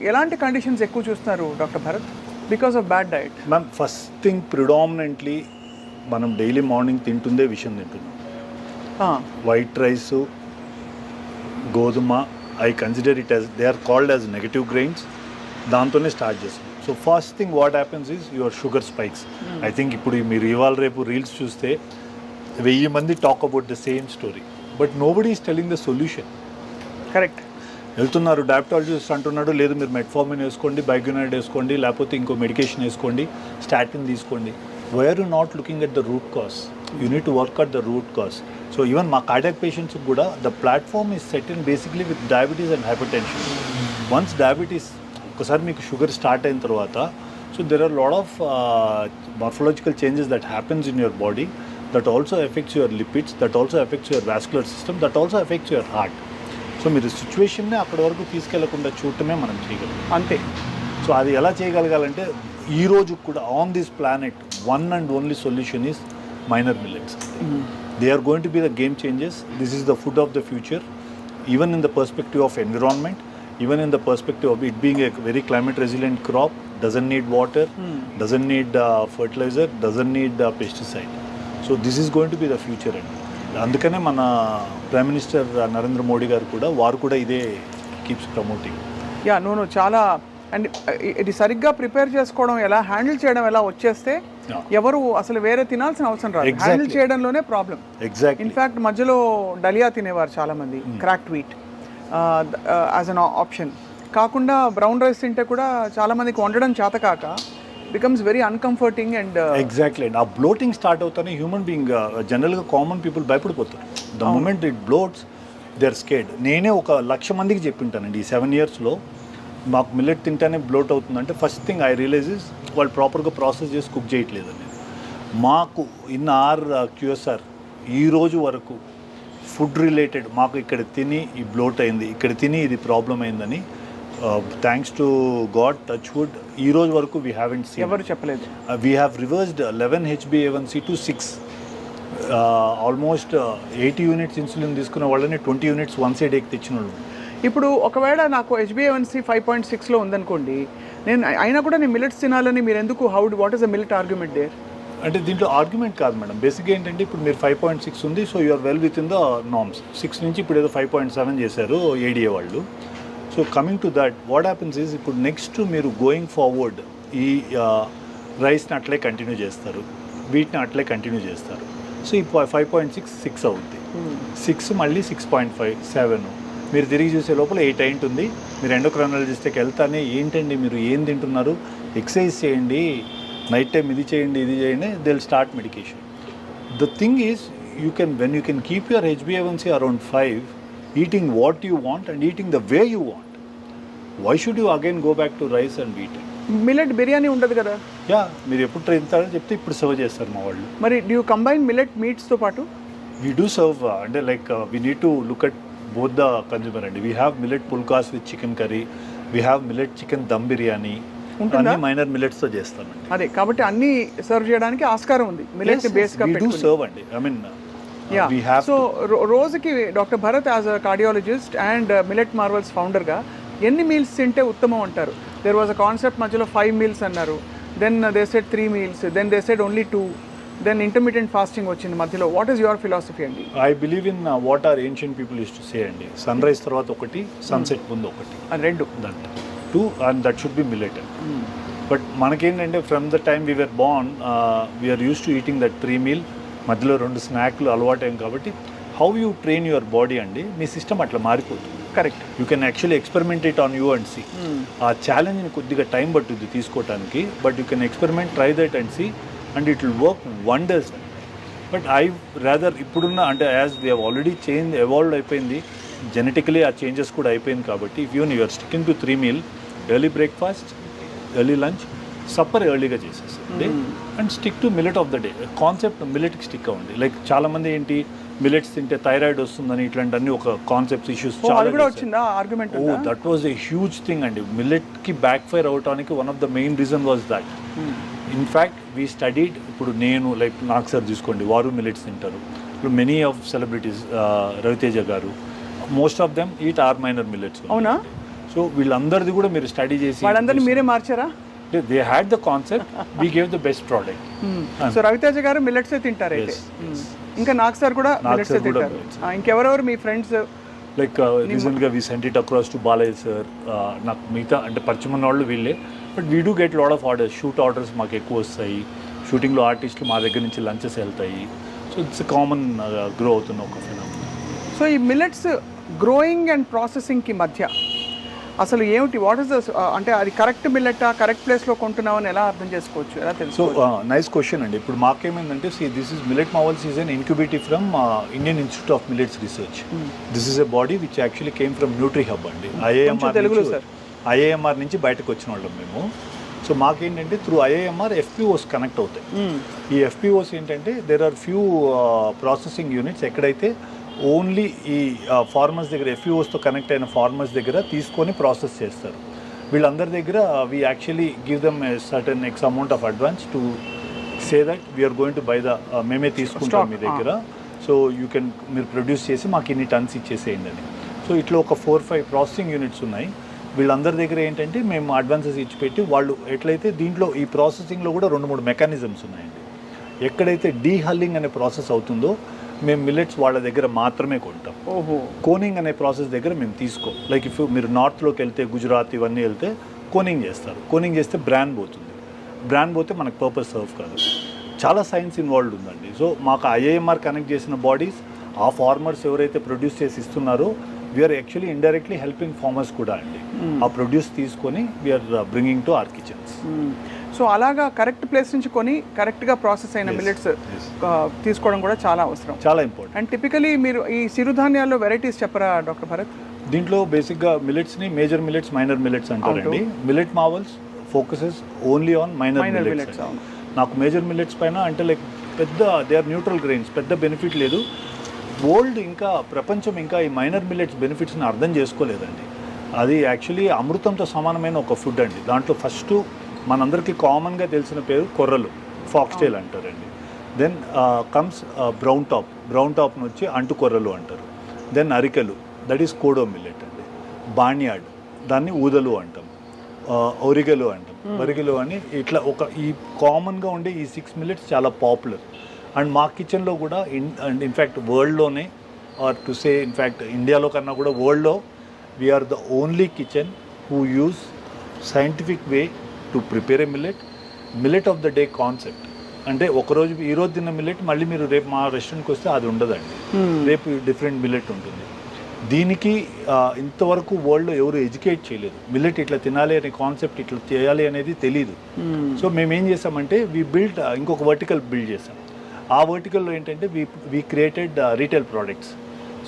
ఎలాంటి కండిషన్స్ ఎక్కువ చూస్తున్నారు doctor Bharat because of bad diet?
Ma'am, first thing predominantly మనం డైలీ మార్నింగ్ తింటుందే విషయం తింటున్నాం. వైట్ రైసు, గోధుమ, I consider it as they are called as negative grains. దాంతోనే స్టార్ట్ చేస్తాం. So first thing what happens is your sugar spikes. I think ఇప్పుడు మీరు ఇవాళ రేపు రీల్స్ చూస్తే 1000 మంది talk about the same story, but nobody is telling the solution.
Correct.
వెళ్తున్నారు diabetologist అంటున్నాడు, లేదు మీరు మెట్ఫార్మిన్ వేసుకోండి, బైగ్యునైడ్ వేసుకోండి, లేకపోతే ఇంకో మెడికేషన్ వేసుకోండి, స్టాటిన్ తీసుకోండి. Why are you not looking at the root cause? You need to work at the root cause. So even మా కార్డియాక్ పేషెంట్స్ కూడా the platform is set in basically with diabetes and hypertension. Once diabetes ఒకసారి మీకు sugar start అయిన తర్వాత, so there are lot of morphological changes that happens in your body that also affects your lipids, that also affects your vascular system, that also affects your heart. So మీరు సిచ్యువేషన్నే అక్కడి వరకు తీసుకెళ్లకుండా చూడటమే మనం చేయగలం,
అంతే.
So అది ఎలా చేయగలగాలంటే ఈ రోజు కూడా on this planet one and only solution is minor millets. They are going to be the game changes. This is the food of the future, even in the perspective of environment, even in the perspective of it being a very climate resilient crop, doesn't need water, doesn't need fertilizer, doesn't need pesticide. So this is going to be the future. అందుకనే మన prime minister Narendra Modi గారు కూడా వారు కూడా ఇదే keeps promoting.
Yeah, no చాలా. And ఇది సరిగ్గా ప్రిపేర్ చేసుకోవడం ఎలా, హ్యాండిల్ చేయడం ఎలా వచ్చేస్తే ఎవరు అసలు వేరే తినాల్సిన అవసరం రాదు. హ్యాండిల్ చేయడంలోనే ప్రాబ్లం.
ఎగ్జాక్ట్లీ.
ఇన్ఫ్యాక్ట్ మధ్యలో డలియా తినేవారు చాలామంది, cracked wheat as an option కాకుండా బ్రౌన్ రైస్ తింటే కూడా చాలామందికి వండడం చేత కాక becomes very uncomforting. And
exactly అండి. ఆ బ్లోటింగ్ స్టార్ట్ అవుతానే హ్యూమన్ బీయింగ్ జనరల్గా కామన్ పీపుల్ భయపడిపోతారు. The moment it bloats they are scared. నేనే 1,00,000 మందికి చెప్పింటానండి ఈ 7 yearsలో, మాకు మిల్లెట్ తింటానే బ్లోట్ అవుతుందంటే first thing I realize is వాళ్ళు ప్రాపర్గా ప్రాసెస్ చేసి కుక్ చేయట్లేదని. మాకు ఇన్ ఆర్ క్యూఎస్ఆర్ ఈ రోజు వరకు ఫుడ్ రిలేటెడ్ మాకు ఇక్కడ తిని ఈ బ్లోట్ అయింది, ఇక్కడ తిని ఇది ప్రాబ్లం అయిందని thanks to God, touch wood, ఈ రోజు వరకు వీ హ్యావెంట్ సీన్.
ఎవరు చెప్పలేదు.
We have reversed 11 HbA1c to 6. Almost 80 units insulin తీసుకున్న వాళ్ళని 20 units వన్స్ ఏ డేకి తెచ్చిన వాళ్ళు.
ఇప్పుడు ఒకవేళ నాకు HbA1c 5.6లో ఉందనుకోండి, నేను అయినా కూడా నేను మిల్లెట్స్ తినాలని మీరు ఎందుకు, what is the millet argument there?
అంటే దీంట్లో ఆర్గ్యుమెంట్ కాదు మేడం. బేసిక్గా ఏంటంటే ఇప్పుడు మీరు 5.6 ఉంది, so you're well with in the norms. 6 నుంచి ఇప్పుడు ఏదో 5.7 చేశారు ADA వాళ్ళు. So coming to that what happens is ఇప్పుడు నెక్స్ట్ మీరు గోయింగ్ ఫార్వర్డ్ ఈ రైస్ని అట్లే కంటిన్యూ చేస్తారు, వీటిని అట్లే కంటిన్యూ చేస్తారు. సో ఈ 5.6 6 అవుద్ది, 6 మళ్ళీ 6.5 7, మీరు తిరిగి చూసే లోపల 8 అయింటుంది. మీరు ఎండోక్రైనాలజిస్ట్కి వెళ్తానే ఏంటండి మీరు ఏం తింటున్నారు, ఎక్సర్సైజ్ చేయండి, నైట్ టైం ఇది చేయండి ఇది చేయండి, they will start medication. The thing is when you can keep your HbA1c around 5, eating what you want and eating the way you want. Why should you again go back to rice and wheat?
Millet biryani ఉండదు కదా.
Yeah, మీరు ఎప్పుడు try చేస్తారని చెప్తే ఇప్పుడు serve చేస్తారు మా వాళ్ళు.
మరి డూ యూ కంబైన్ మిల్లెట్ మీట్స్తో పాటు?
వీ డూ సర్వ్, అంటే like we need to look at both the consumer అండి. We have millet pulkas with chicken curry, we have millet chicken dum biryani, అన్ని మైనర్ మిల్లెట్స్తో చేస్తామండి.
అదే కాబట్టి అన్ని సర్వ్ చేయడానికి ఆస్కారం ఉంది మిల్లెట్ బేస్గా
పెట్టుకుని. డూ సర్వ్ అండి. ఐ మీన్
సో రోజుకి doctor Bharat as a cardiologist and millet marvels ఫౌండర్గా ఎన్ని మీల్స్ తింటే ఉత్తమం అంటారు? దెర్ వాజ్ అ కాన్సెప్ట్ మధ్యలో 5 మీల్స్ అన్నారు, then they said 3 meals, then they said only 2, then intermediate fasting వచ్చింది మధ్యలో. వాట్ ఈస్ యువర్ ఫిలాసఫీ అండి?
I believe in what are ancient people used to say అండి, sunrise తర్వాత ఒకటి, sunset ముందు ఒకటి,
రెండు,
that 2 and that should be millet. But మనకేంటంటే from the time we were born we are used to eating that 3 meal, మధ్యలో 2 స్నాక్లు అలవాటైం కాబట్టి how you train your body అండి, మీ సిస్టమ్ అట్లా మారిపోతుంది.
Correct.
You can actually experiment it on you and see. ఆ ఛాలెంజ్ని కొద్దిగా టైం పట్టుద్ది తీసుకోవడానికి, but you can experiment, try that and see, and it will work wonders. But I rather ఇప్పుడున్న అంటే as we have already evolve అయిపోయింది genetically, ఆ changes కూడా అయిపోయింది కాబట్టి if you you're sticking to 3 meal, early breakfast, early lunch, supper ఎర్లీగా చేసేసండి, and stick to millet of the day. Concept మిల్లెట్కి stick అవ్వండి. లైక్ చాలామంది ఏంటి మిల్లెట్స్ తింటే థైరాయిడ్ వస్తుందని ఇట్లాంటి ఒక కాన్సెప్ట్స్ ఇష్యూస్ చాలా
వచ్చిందా argument?
Oh that was a huge thing అండి. మిల్లెట్కి బ్యాక్ ఫైర్ అవడానికి one of the main reason was that. In fact we studied, ఇప్పుడు నేను లైక్ నాకు సార్ తీసుకోండి, వారు మిల్లెట్స్ తింటారు. ఇప్పుడు మెనీ ఆఫ్ సెలబ్రిటీస్, రవితేజ గారు, most of them eat or minor millets.
అవునా?
సో వీళ్ళందరిది కూడా మీరు స్టడీ చేసి
వాళ్ళందరినీ మీరే మార్చారా?
They had the concept, we gave the best product.
So Raviteja గారు మిల్లెట్సే తింటారు అయితే. ఇంకా నాగ్ సార్ కూడా మిల్లెట్సే తింటారు. ఇంకెవరెవరు మీ ఫ్రెండ్స్?
లైక్ రీసెంట్గా we sent it across to Balayya sir. నాకు మిగతా అంటే పరిచయం ఉన్న వాళ్ళు వీళ్ళే, but we do get lot of orders, shoot orders మాకు ఎక్కువ వస్తాయి. షూటింగ్లో ఆర్టిస్టులు మా దగ్గర నుంచి లంచెస్ వెళ్తాయి. సో ఇట్స్ కామన్ గ్రో అవుతున్న ఒక ఫినామినా.
సో ఈ మిల్లెట్స్ గ్రోయింగ్ అండ్ ప్రాసెసింగ్కి మధ్య అసలు ఏమిటి, వాట్ ఇస్ ద, అంటే అది కరెక్ట్ మిల్లెట్, కరెక్ట్ ప్లేస్లో కొంటున్నామని ఎలా అర్థం చేసుకోవచ్చు, ఎలా తెలుసు?
సో నైస్ క్వశ్చన్ అండి. ఇప్పుడు మాకేమైందంటే this is millet marvels is an incubative from Indian institute of millets research. This is a body which actually came from nutri hub అండి. ఐఏఎంఆర్ నుంచి బయటకు వచ్చిన వాళ్ళం మేము. సో మాకేంటంటే త్రూ ఐఏఎంఆర్ ఎఫ్పిఓస్ కనెక్ట్ అవుతాయి. ఈ ఎఫ్పిఓస్ ఏంటంటే there are few processing units ఎక్కడైతే ఓన్లీ ఈ ఫార్మర్స్ దగ్గర, ఎఫ్పిఓస్తో కనెక్ట్ అయిన ఫార్మర్స్ దగ్గర తీసుకొని ప్రాసెస్ చేస్తారు. వీళ్ళందరి దగ్గర we actually give them a certain x amount of advance to say that we're going to buy the, మేమే తీసుకుంటాం మీ దగ్గర, సో యూ కెన్ మీరు ప్రొడ్యూస్ చేసి మాకు ఇన్ని టన్స్ ఇచ్చేసేయండి అని. సో ఇట్లా ఒక 4-5 ప్రాసెసింగ్ యూనిట్స్ ఉన్నాయి. వీళ్ళందరి దగ్గర ఏంటంటే మేము అడ్వాన్సెస్ ఇచ్చిపెట్టి వాళ్ళు ఎట్లయితే దీంట్లో ఈ ప్రాసెసింగ్లో కూడా 2-3 మెకానిజమ్స్ ఉన్నాయండి. ఎక్కడైతే డీహల్లింగ్ అనే ప్రాసెస్ అవుతుందో మేము మిల్లెట్స్ వాళ్ళ దగ్గర మాత్రమే కొంటాం. కోనింగ్ అనే ప్రాసెస్ దగ్గర మేము తీసుకో. లైక్ ఇఫ్ మీరు నార్త్లోకి వెళ్తే, గుజరాత్ ఇవన్నీ వెళ్తే కోనింగ్ చేస్తారు. కోనింగ్ చేస్తే బ్రాండ్ పోతుంది. బ్రాండ్ పోతే మనకు పర్పస్ సర్వ్ కాదు. చాలా సైన్స్ ఇన్వాల్వ్డ్ ఉందండి. సో మాకు ఐఏఎంఆర్ కనెక్ట్ చేసిన బాడీస్, ఆ ఫార్మర్స్ ఎవరైతే ప్రొడ్యూస్ చేసి ఇస్తున్నారో we're actually indirectly helping farmers కూడా అండి. ఆ ప్రొడ్యూస్ తీసుకొని we're bringing to our kitchens.
So అలాగా కరెక్ట్ ప్లేస్ నుంచి కొని కరెక్ట్గా ప్రాసెస్ అయిన మిల్లెట్స్ తీసుకోవడం కూడా చాలా అవసరం,
చాలా ఇంపార్టెంట్.
అండ్ టిపికలీ మీరు ఈ సిరుధాన్యాల్లో వెరైటీస్ చెప్పరా డాక్టర్ భరత్?
దీంట్లో బేసిక్గా మిల్లెట్స్ని మేజర్ మిల్లెట్స్, మైనర్ మిల్లెట్స్ అంటారండి. Millet marvels focuses only on minor millets. నాకు మేజర్ మిల్లెట్స్ పైన అంటే లైక్ పెద్ద దే ఆర్ న్యూట్రల్ గ్రెయిన్స్, పెద్ద బెనిఫిట్ లేదు. వరల్డ్ ఇంకా ప్రపంచం ఇంకా ఈ మైనర్ మిల్లెట్స్ బెనిఫిట్స్ని అర్థం చేసుకోలేదండి. అది యాక్చువల్లీ అమృతంతో సమానమైన ఒక ఫుడ్ అండి. దాంట్లో ఫస్ట్ మనందరికీ కామన్గా తెలిసిన పేరు కొర్రలు, ఫాక్స్టైల్ అంటారండి. దెన్ కమ్స్ బ్రౌన్ టాప్ నుంచి అంటు కొర్రలు అంటారు. దెన్ అరికెలు, దట్ ఈస్ కోడో మిల్లెట్ అండి. బాణ్యాడ్, దాన్ని ఊదలు అంటాం. ఒరిగెలు అంటాం, ఒరిగెలు అని ఇట్లా ఒక ఈ కామన్గా ఉండే ఈ 6 మిల్లెట్స్ చాలా పాపులర్. అండ్ మా కిచెన్లో కూడా ఇన్ఫ్యాక్ట్ వరల్డ్లోనే, ఆర్ టు సే ఇన్ఫ్యాక్ట్ ఇండియాలో కన్నా కూడా వరల్డ్లో we are the only kitchen who use scientific way to prepare a millet of the day concept. అంటే ఒకరోజు ఈరోజు తిన్న మిల్లెట్ మళ్ళీ మీరు రేపు మా రెస్టారెంట్కి వస్తే అది ఉండదండి. రేపు డిఫరెంట్ మిల్లెట్ ఉంటుంది. దీనికి ఇంతవరకు వరల్డ్లో ఎవరు ఎడ్యుకేట్ చేయలేదు. మిల్లెట్ ఇట్లా తినాలి అనే కాన్సెప్ట్, ఇట్లా చేయాలి అనేది తెలీదు. సో మేము ఏం చేసామంటే ఇంకొక వర్టికల్ బిల్డ్ చేసాం. ఆ వర్టికల్లో ఏంటంటే we created retail products.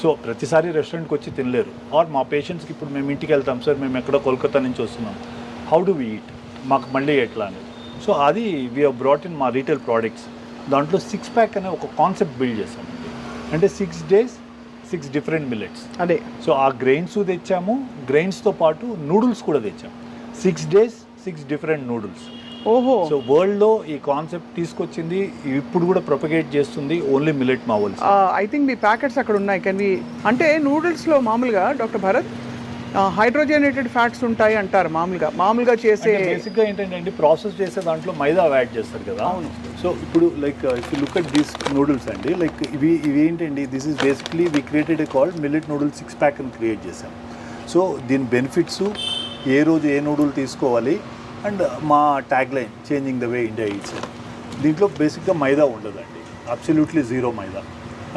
So ప్రతిసారి రెస్టారెంట్కి వచ్చి తినలేరు. ఆర్ మా పేషెంట్స్కి ఇప్పుడు మేము ఇంటికి వెళ్తాం సార్, మేము ఎక్కడో కోల్కతా నుంచి వస్తున్నాం, హౌ డు వీ ఈట్, మాకు మళ్ళీ ఎట్లా అని. సో అది వీ హ్యావ్ బ్రాట్ ఇన్ మా రీటైల్ ప్రోడక్ట్స్. దాంట్లో 6 ప్యాక్ అనే ఒక కాన్సెప్ట్ బిల్డ్ చేసామండి. అంటే 6 days 6 డిఫరెంట్ మిల్లెట్స్.
అదే.
సో ఆ గ్రెయిన్స్ తెచ్చాము, గ్రెయిన్స్తో పాటు నూడిల్స్ కూడా తెచ్చాము. 6 days 6 డిఫరెంట్ నూడిల్స్.
ఓహో.
సో వరల్డ్లో ఈ కాన్సెప్ట్ తీసుకొచ్చింది, ఇప్పుడు కూడా ప్రొపగేట్ చేస్తుంది only millet marvels.
I think me packets అక్కడ ఉన్నాయి. అంటే నూడిల్స్లో మామూలుగా డాక్టర్ భరత్ హైడ్రోజనేటెడ్ ఫ్యాట్స్ ఉంటాయి అంటారు మామూలుగా చేసే.
బేసిక్గా ఏంటంటే ప్రాసెస్ చేసే దాంట్లో మైదా యాడ్ చేస్తారు కదా.
అవును.
సో ఇప్పుడు like if you look at these noodles అండి, లైక్ ఇవి ఏంటండి, this is basically we created a called millet noodles 6 pack అని క్రియేట్ చేసాం. సో దీని బెనిఫిట్స్, ఏ రోజు ఏ నూడిల్ తీసుకోవాలి, అండ్ మా tag line changing the way India eats. దీంట్లో బేసిక్గా మైదా ఉండదండి, absolutely zero maida.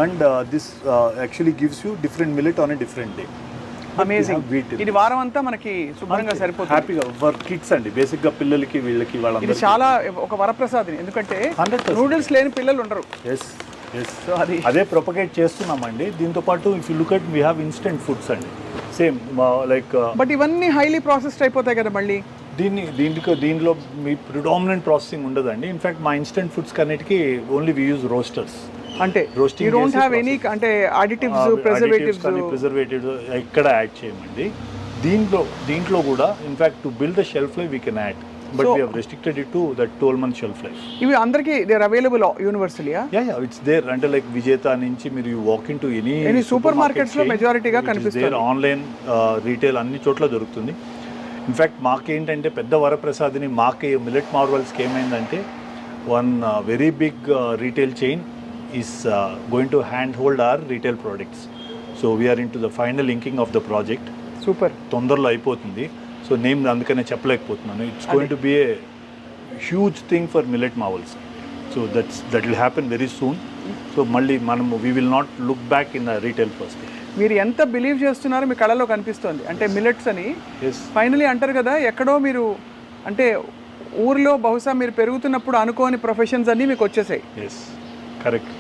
And this actually gives you different millet on a different day.
Amazing. ఇది వారం అంతా మనకి శుభ్రంగా సరిపోతుంది.
హ్యాపీగా ఫర్ కిడ్స్ అండి, బేసిక్గా పిల్లలకి వీళ్ళకి
ఇది చాలా ఒక వరప్రసాదం, ఎందుకంటే నూడిల్స్ లేని పిల్లలు ఉండరు.
Yes yes. సో అదే ప్రొపగేట్ చేస్తున్నామండి. దీంతో పాటు if you look at we have instant foods అండి, సేమ్ లైక్.
బట్ ఇవన్నీ హైలీ ప్రాసెస్డ్ అయిపోతాయి కదా మళ్ళీ.
దీంట్లో మీ ప్రిడామినెంట్ ప్రాసెసింగ్ ఉండదండి. ఇన్ఫాక్ట్ మా ఇన్స్టెంట్ ఫుడ్స్ కన్నిటికి ఓన్లీ వి యూజ్ రోస్టర్స్.
అంటే
roasting,
you don't have any అంటే అడిటివ్స్,
ప్రిజర్వేటివ్స్ ఎక్కడ యాడ్ చేయమండి. దీంట్లో కూడా in fact to build the shelf life we can add, but we have restricted it to that 12 month shelf life.
ఇవి అందరికీ they are available universally.
Yeah it's there. అంటే like Vijetha నుంచి మీరు you walk in to any
supermarkets లో మెజారిటీగా కనిపిస్తుంది.
Online retail అన్ని చోట్ల దొరుకుతుంది. ఇన్ఫ్యాక్ట్ మాకేంటంటే పెద్ద వరప్రసాద్ని మాకు మిల్లెట్ మార్వల్స్కి ఏమైందంటే, one very big retail chain is going to hand hold our retail products. So we are in to the final inking of the project.
Super.
తొందరలో అయిపోతుంది. సో నేమ్ అందుకనే చెప్పలేకపోతున్నాను. It's going to be a huge thing for millet marvels. So that will happen very soon. So మళ్ళీ మనము we will not look back in the retail perspective.
మీరు ఎంత believe చేస్తున్నారో మీ కళలో కనిపిస్తుంది. అంటే మిల్లెట్స్ అని ఫైనలీ అంటారు కదా, ఎక్కడో మీరు అంటే ఊరిలో బహుశా మీరు పెరుగుతున్నప్పుడు అనుకోని ప్రొఫెషన్స్ అన్నీ మీకు వచ్చేసాయి.
కరెక్ట్.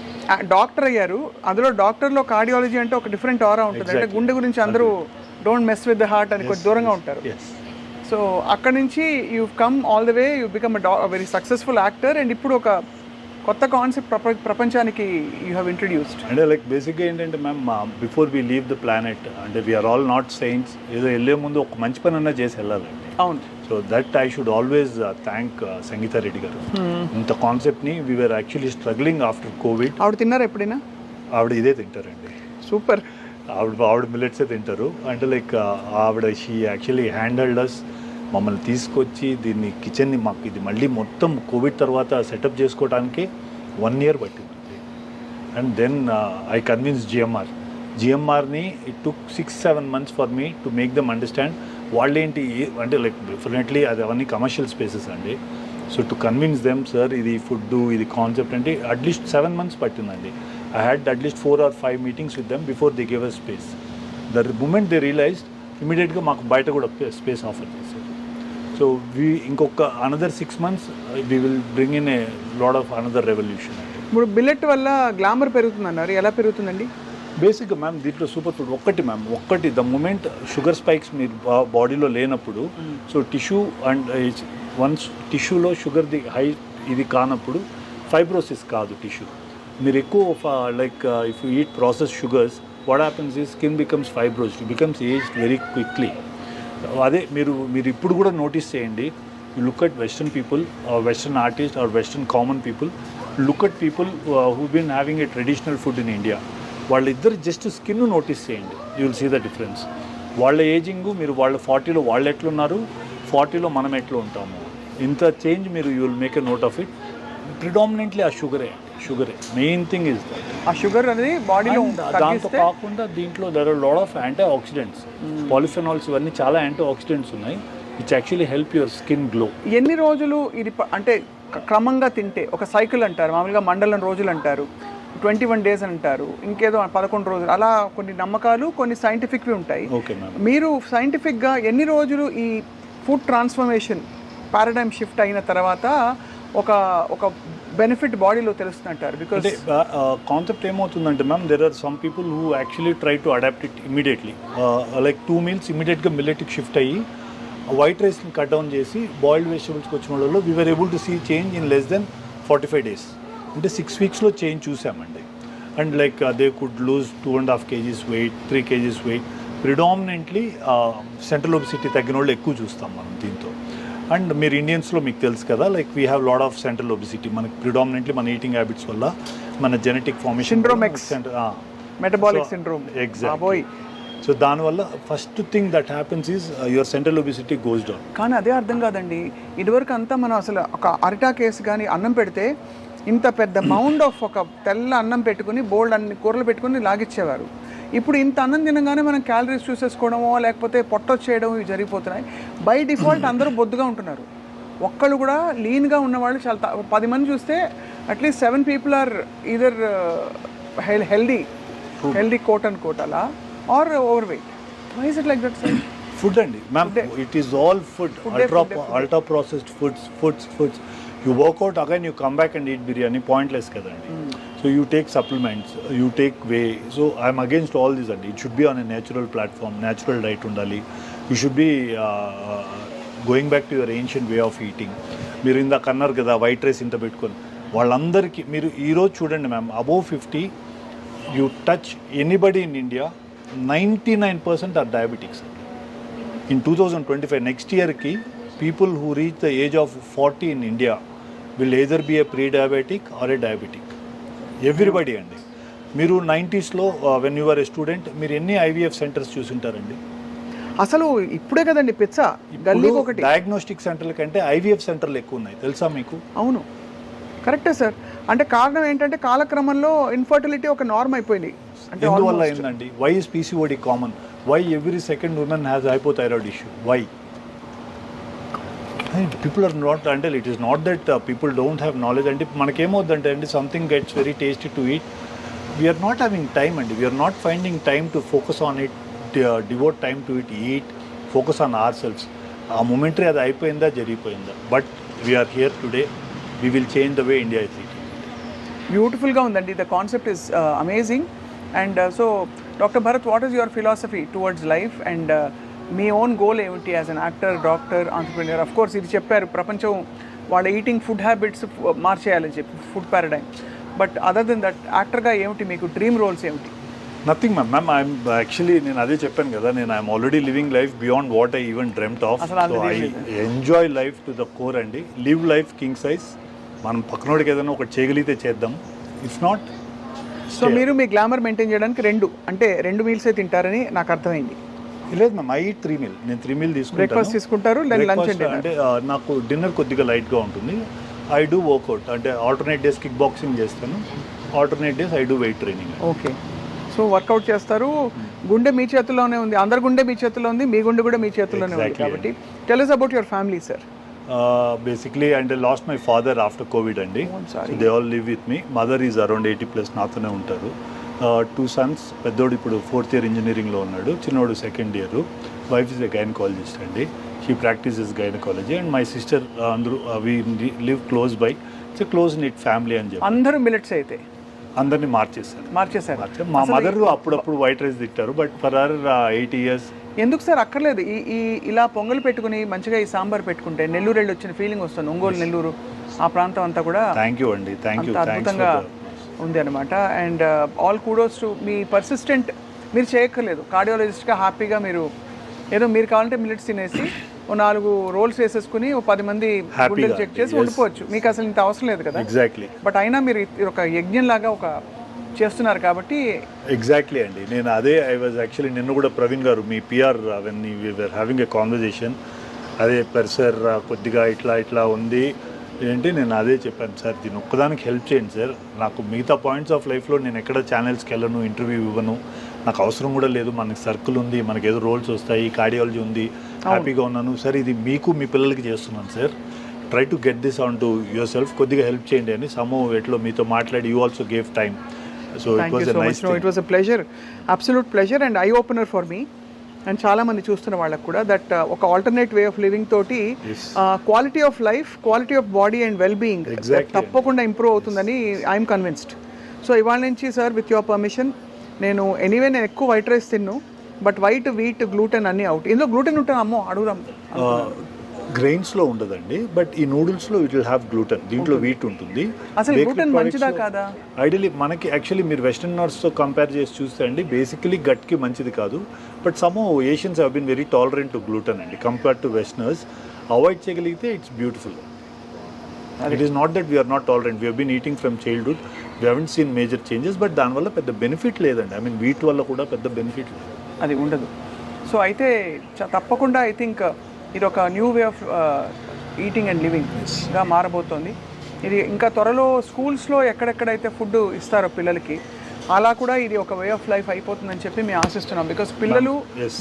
డాక్టర్ అయ్యారు, అందులో డాక్టర్లో కార్డియాలజీ అంటే ఒక డిఫరెంట్ ఆరా ఉంటుంది. అంటే గుండె గురించి అందరూ don't mess with the heart అని కొంచెం దూరంగా ఉంటారు. సో అక్కడ నుంచి you come all the way, you become very successful actor. And ఇప్పుడు ఒక కొత్త కాన్సెప్ట్ ప్రపంచానికి యూ హ్యావ్ ఇంట్రడ్యూస్డ్.
అంటే లైక్ బేసిక్గా ఏంటంటే ma'am, before we leave the planet, అంటే వీఆర్ ఆల్ నాట్ సైన్స్, ఏదో వెళ్ళే ముందు ఒక మంచి పని అన్నా చేసి వెళ్ళాలండి.
అవును.
So that I should always thank Sangeeta Reddy garu. ఇంత కాన్సెప్ట్ని we are actually struggling after Covid.
ఆవిడ తిన్నారా ఎప్పుడైనా?
ఆవిడ ఇదే తింటారండి.
సూపర్.
ఆవిడ మిల్లెట్సే తింటారు. అంటే లైక్ ఆవిడ షీ యాక్చువల్లీ హ్యాండిల్డ్ అస్, మమ్మల్ని తీసుకొచ్చి దీన్ని కిచెన్ని మాకు ఇది మళ్ళీ మొత్తం కోవిడ్ తర్వాత సెటప్ చేసుకోవడానికి 1 year పట్టింది. అండ్ దెన్ ఐ కన్విన్స్ జిఎంఆర్ని it took 6-7 months for me to make them understand. వాళ్ళేంటి అంటే లైక్ డెఫినెట్లీ అది అవన్నీ కమర్షియల్ స్పేసెస్ అండి. So to convince them, sir ఇది ఫుడ్, ఇది కాన్సెప్ట్ అంటే అట్లీస్ట్ 7 months పట్టిందండి. I had at least 4 or 5 meetings with them before they give us space. The moment they realized, ఇమీడియట్గా మాకు బయట కూడా స్పేస్ ఆఫర్ చేశారు. సో ఇంకొక another 6 months we will bring in a lot of another revolution.
ఇప్పుడు billet వల్ల glamour పెరుగుతుంది అన్నారు, ఎలా పెరుగుతుందండి?
బేసిక్గా మ్యామ్ దీంట్లో సూపర్ ఫుడ్ ఒక్కటి ద మూమెంట్ షుగర్ స్పైక్స్ మీ బాడీలో లేనప్పుడు, సో టిష్యూ అండ్ వన్స్ టిష్యూలో షుగర్ది హై ఇది కానప్పుడు ఫైబ్రోసిస్ కాదు టిష్యూ. మీరు ఎక్కువ like if you eat process sugars, what happens ఈ skin becomes fibrosed, becomes aged very quickly. అదే మీరు ఇప్పుడు కూడా నోటీస్ చేయండి. You look at western people, western artist or western common people, look at people who been having a traditional food in India. వాళ్ళిద్దరు just skin notice చేయండి, you will see the difference. వాళ్ళ ageing, మీరు వాళ్ళ 40లో వాళ్ళు ఎట్లున్నారు, 40లో మనం ఎట్లా ఉంటాము, ఇంత చేంజ్ మీరు you will make a note of it. Predominantly ఆ షుగరే మెయిన్ థింగ్ ఇస్ దట్.
ఆ షుగర్ అనేది బాడీలో,
దాంతో కాకుండా దీంట్లో there are lot of antioxidants, polyphenols, ఇవన్నీ చాలా యాంటీ ఆక్సిడెంట్స్ ఉన్నాయి which actually help your skin glow.
ఎన్ని రోజులు ఇది అంటే క్రమంగా తింటే, ఒక సైకిల్ అంటారు మామూలుగా, మండలం రోజులు అంటారు, 21 days అంటారు, ఇంకేదో 11 రోజులు, అలా కొన్ని నమ్మకాలు కొన్ని సైంటిఫిక్వి ఉంటాయి.
Okay ma'am.
మీరు సైంటిఫిక్గా ఎన్ని రోజులు ఈ ఫుడ్ ట్రాన్స్ఫర్మేషన్ పారాడైమ్ షిఫ్ట్ అయిన తర్వాత ఒక బెనిఫిట్ బాడీలో తెలుస్తుందంటారు? బికాస్
అంటే కాన్సెప్ట్ ఏమవుతుందంటే ma'am, there are some people who actually try to adapt it immediately. Like 2 meals ఇమీడియట్గా మిల్లెట్కి షిఫ్ట్ అయ్యి వైట్ రైస్ని కట్ డౌన్ చేసి బాయిల్డ్ వెజిటబుల్స్కి వచ్చిన వాళ్ళలో we were able to see change in less than 45 days. అంటే 6 weeksలో చేంజ్ చూసామండి. And like they could lose 2.5 kgs weight, 3 kgs weight. Predominantly central obesity తగ్గిన వాళ్ళు ఎక్కువ చూస్తాం మనం దీంతో. అండ్ మీరు ఇండియన్స్లో మీకు తెలుసు కదా, like we have lot of central obesity. మనకి ప్రిడామినెంట్లీ మన ఈటింగ్ హ్యాబిట్స్ వల్ల మన genetic formation
syndrome X, metabolic syndrome.
Exactly. So దానివల్ల first thing that happens is your central obesity goes down.
కానీ అదే అర్థం కాదండి, ఇదివరకు అంతా మనం అసలు ఒక అరిటా కేసు కానీ అన్నం పెడితే ఇంత పెద్ద మౌండ్ ఆఫ్ ఒక తెల్ల అన్నం పెట్టుకుని బోల్డ్ అన్ని కూరలు పెట్టుకుని లాగిచ్చేవారు. ఇప్పుడు ఇంత అన్నం తినగానే మనం క్యాలరీస్ చూసేసుకోవడమో లేకపోతే పొట్టొచ్చేయడం ఇవి జరిగిపోతున్నాయి. బై డిఫాల్ట్ అందరూ బొద్దుగా ఉంటున్నారు. ఒక్కళ్ళు కూడా లీన్గా ఉన్నవాళ్ళు చాలా 10 మంది చూస్తే at least 7 people or either healthy coat and coat అలా or overweight. Why is it like that sir?
Food అండి ma'am, it is all food. Ultra processed foods. You work out, again you come back and eat biryani, pointless kadandi. So you take supplements, you take whey. So I'm against all this and it should be on a natural platform, natural diet undali. You should be going back to your ancient way of eating. మీరు ఇందాక అన్నారు కదా white rice ఇంత పెట్టుకొని, వాళ్ళందరికీ మీరు ఈరోజు చూడండి ma'am, above 50 you touch anybody in India, 99% are diabetics. In 2025 next year ki people who reach the age of 40 in India will either be a pre-diabetic or a diabetic. Everybody అండి. మీరు 90sలో when you're a student మీరు ఎన్ని IVF centres చూసుంటారండి?
అసలు ఇప్పుడే కదండి పిచ్చ గల్లీకి ఒకటి.
డయాగ్నోస్టిక్ సెంటర్ల కంటే ఐవీఎఫ్ సెంటర్లు ఎక్కువ ఉన్నాయి, తెలుసా మీకు?
అవును, కరెక్టే సార్. అంటే కారణం ఏంటంటే కాలక్రమంలో ఇన్ఫర్టిలిటీ ఒక నార్మ్ అయిపోయింది. అంటే
ఎందువల్ల ఏంటండి? Why is PCOD common? Why every second women has hypothyroid issue? Why? People are not, until it is not that people don't have knowledge. And మనకేమవుతుందంటే అండి, something gets very tasty to eat, we are not having time and we are not finding time to focus on it, devote time to it, eat, focus on ourselves. ఆ momentary అది అయిపోయిందా జరిగిపోయిందా? But we are here today, we will change the way India is eating.
బ్యూటిఫుల్గా ఉందండి. The concept is amazing. And so doctor Bharat, what is your philosophy towards life and మీ own goal ఏమిటి as an actor, doctor, entrepreneur? Of course ఇది చెప్పారు, ప్రపంచం వాళ్ళ eating food habits మార్చేయాలని చెప్పి, food paradigm. But other than that యాక్టర్గా ఏమిటి మీకు డ్రీమ్ రోల్స్ ఏమిటి?
Nothing ma'am. ఐఎమ్ యాక్చువల్లీ, నేను అదే చెప్పాను కదా, నేను I'm already living life beyond what I even dreamt of. So I enjoy life to the core అండి. Live life king size. మనం పక్కనోడికి ఏదైనా ఒకటి చేయగలిగితే చేద్దాం. ఇఫ్ నాట్,
సో మీరు మీ గ్లామర్ మెయింటైన్ చేయడానికి 2 మీల్సే తింటారని నాకు అర్థమైంది.
లేదు మ్యామ్, ఐ ఈట్ 3 meals. నేను 3 meals తీసుకుంటాను.
బ్రేక్ఫాస్ట్ తీసుకుంటారు, లంచ్
అంటే నాకు డిన్నర్ కొద్దిగా లైట్గా ఉంటుంది. ఐ డూ వర్కౌట్, అంటే ఆల్టర్నేట్ డేస్ కిక్ బాక్సింగ్ చేస్తాను, alternate days I do weight training.
Okay, so workout చేస్తారు. గుండె మీ చేతుల్లోనే ఉంది, అందరి గుండె మీ చేతుల్లో ఉంది, మీ గుండె కూడా మీ చేతుల్లోనే ఉంది. కాబట్టి tell us about your family, sir.
Basically, and I lost my father after COVID అండి. So they all live with me. Mother is around 80+ నాతోనే ఉంటారు. 2 sons, పెద్దోడు ఇప్పుడు 4th year ఇంజనీరింగ్లో ఉన్నాడు, చిన్నోడు 2nd year. Wife is a gynaecologist అండి. She practises gynaecology. And my sister, అందరూ we live close by. It's a close knit family అని చెప్పి.
అందరూ మిల్లెట్స్ అయితే
అందరినీ మార్చేశారు. మా మదర్ అప్పుడప్పుడు వైట్ రైస్ తింటారు, బట్ ఫర్ అవర్ 80 years.
ఎందుకు సార్ అక్కర్లేదు? ఈ ఇలా పొంగల్ పెట్టుకుని మంచిగా ఈ సాంబార్ పెట్టుకుంటే నెల్లూరు వెళ్ళి వచ్చిన ఫీలింగ్ వస్తుంది. ఒంగోలు, నెల్లూరు ఆ ప్రాంతం అంతా కూడా
థ్యాంక్ యూ అండి, థ్యాంక్ యూ,
అద్భుతంగా ఉంది అనమాట. And all kudos to me persistent. మీరు చేయక్కర్లేదు, కార్డియాలజిస్ట్గా హ్యాపీగా మీరు ఏదో మీరు కావాలంటే మిల్లెట్స్ తినేసి 4 రోల్స్ వేసేసుకుని 10 మంది గుండెలు చెక్ చేసి ఉండిపోవచ్చు. మీకు అసలు ఇంత అవసరం లేదు కదా.
ఎగ్జాక్ట్లీ.
బట్ అయినా మీరు ఒక యజ్ఞంలాగా ఒక చేస్తున్నారు కాబట్టి.
ఎగ్జాక్ట్లీ అండి. నేను అదే ఐ వాజ్ యాక్చువల్లీ, నిన్న కూడా ప్రవీణ్ గారు మీ PR when we were having a conversation, అదే సార్ కొద్దిగా ఇట్లా ఉంది ఏంటి, నేను అదే చెప్పాను సార్, దీని ఒక్కదానికి హెల్ప్ చేయండి సార్. నాకు మిగతా పాయింట్స్ ఆఫ్ లైఫ్లో నేను ఎక్కడ ఛానల్స్కి వెళ్ళను, ఇంటర్వ్యూ ఇవ్వను, నాకు అవసరం కూడా లేదు. మనకి సర్కిల్ ఉంది, మనకి ఏదో రోల్స్ వస్తాయి, కార్డియాలజీ ఉంది, హ్యాపీగా ఉన్నాను సార్. ఇది మీకు మీ పిల్లలకి చేస్తున్నాను sir. Try to get this on to your self, కొద్దిగా హెల్ప్ చేయండి అని సమో ఎట్లో మీతో మాట్లాడి you also gave time. So
Thank you so much. No, it was a pleasure, absolute pleasure and eye opener for me. And చాలా మంది చూస్తున్న వాళ్ళకి కూడా దట్ ఒక ఆల్టర్నేట్ వే ఆఫ్ లివింగ్ తోటి quality of life, quality of body and well being తప్పకుండా improve అవుతుందని I'm convinced. So ఇవాళ నుంచి సార్ విత్ యువర్ పర్మిషన్ నేను ఎక్కువ వైట్ రైస్ తిన్ను, బట్ వైట్, వీట్, గ్లూటెన్ అన్నీ అవుట్. ఇందులో గ్లూటెన్ ఉంటుంది అమ్మో అడుగుదాం.
గ్రెయిన్స్లో ఉండదండి, బట్ ఈ నూడిల్స్లో ఇట్ విల్ హ్యావ్ గ్లూటెన్. దీంట్లో వీట్ ఉంటుంది.
అసలు గ్లూటెన్ మంచిదా కాదా?
ఐడియలీ మనకి యాక్చువల్లీ మీరు వెస్టర్న్ నట్స్తో కంపేర్ చేసి చూస్తే అండి బేసికలీ గట్కి మంచిది కాదు. But some Asians have been very tolerant to gluten అండి కంపేర్ టు వెస్టర్నర్స్. అవాయిడ్ చేయగలిగితే it's beautiful. It is not that we're not tolerant, we been eating from childhood, we haven't seen major changes. But దానివల్ల పెద్ద benefit లేదండి. I mean wheat వల్ల కూడా పెద్ద benefit లేదు,
అది ఉండదు. సో అయితే తప్పకుండా ఐ థింక్ ఇది ఒక new way of eating and లివింగ్గా మారబోతోంది. ఇది ఇంకా త్వరలో స్కూల్స్లో ఎక్కడెక్కడైతే ఫుడ్ ఇస్తారో పిల్లలకి అలా కూడా ఇది ఒక వే ఆఫ్ లైఫ్ అయిపోతుందని చెప్పి మేము ఆశిస్తున్నాం. బికాస్ పిల్లలు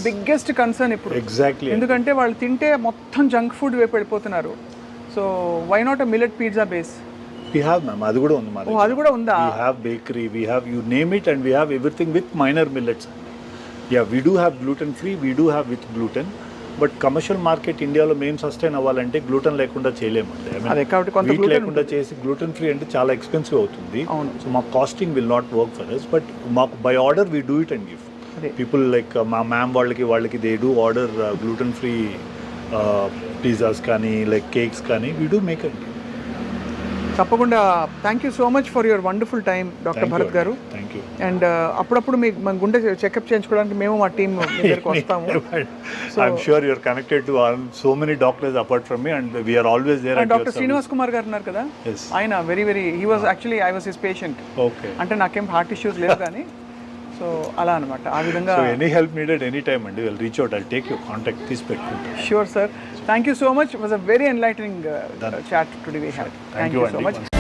బిగ్గెస్ట్ కన్సర్న్ ఇప్పుడు.
ఎగ్జాక్ట్లీ.
ఎందుకంటే వాళ్ళు తింటే మొత్తం జంక్ ఫుడ్ వైపు వెళ్ళిపోతున్నారు. So why not a millet pizza base?
We have, ma'am. అది కూడా ఉంది మాది.
అది కూడా ఉందా?
We have bakery, we have you name it, and we have everything with minor millets. Yeah, we do have gluten free, we do have with gluten. But commercial market ఇండియాలో మేము sustain అవ్వాలంటే గ్లూటెన్ లేకుండా చేయలేమండి. Wheat లేకుండా చేసి gluten free అంటే చాలా expensive అవుతుంది. సో మా costing will not work for us. But మాకు by order we do it and give people. Like మా మ్యామ్ వాళ్ళకి they do order gluten free pizzas కానీ లైక్ కేక్స్ కానీ వీ డూ మేక్ అండి.
తప్పకుండా. Thank you so much for your wonderful time doctor Bharat garu.
Thank you.
And అప్పుడప్పుడు మీకు మన గుండె చెకప్ చేయించుకోవడానికి మేము మా టీం దగ్గరికి వస్తాము.
I'm sure you're connected to so many doctors apart from మీ and we're always there.
Doctor Srinivas Kumar garu ఉన్నారు కదా, ఆయన very he was actually I was his patient.
Okay.
అంటే నాకేం హార్ట్ ఇష్యూస్ లేవు కానీ సో అలా అనమాట. ఆ విధంగా
any help needed any time అండి will reach out. I'll take you contact తీసి పెట్టుకుంటాను.
Sure sir. Thank you so much. Was a very enlightening chat today we had. Thank you so much.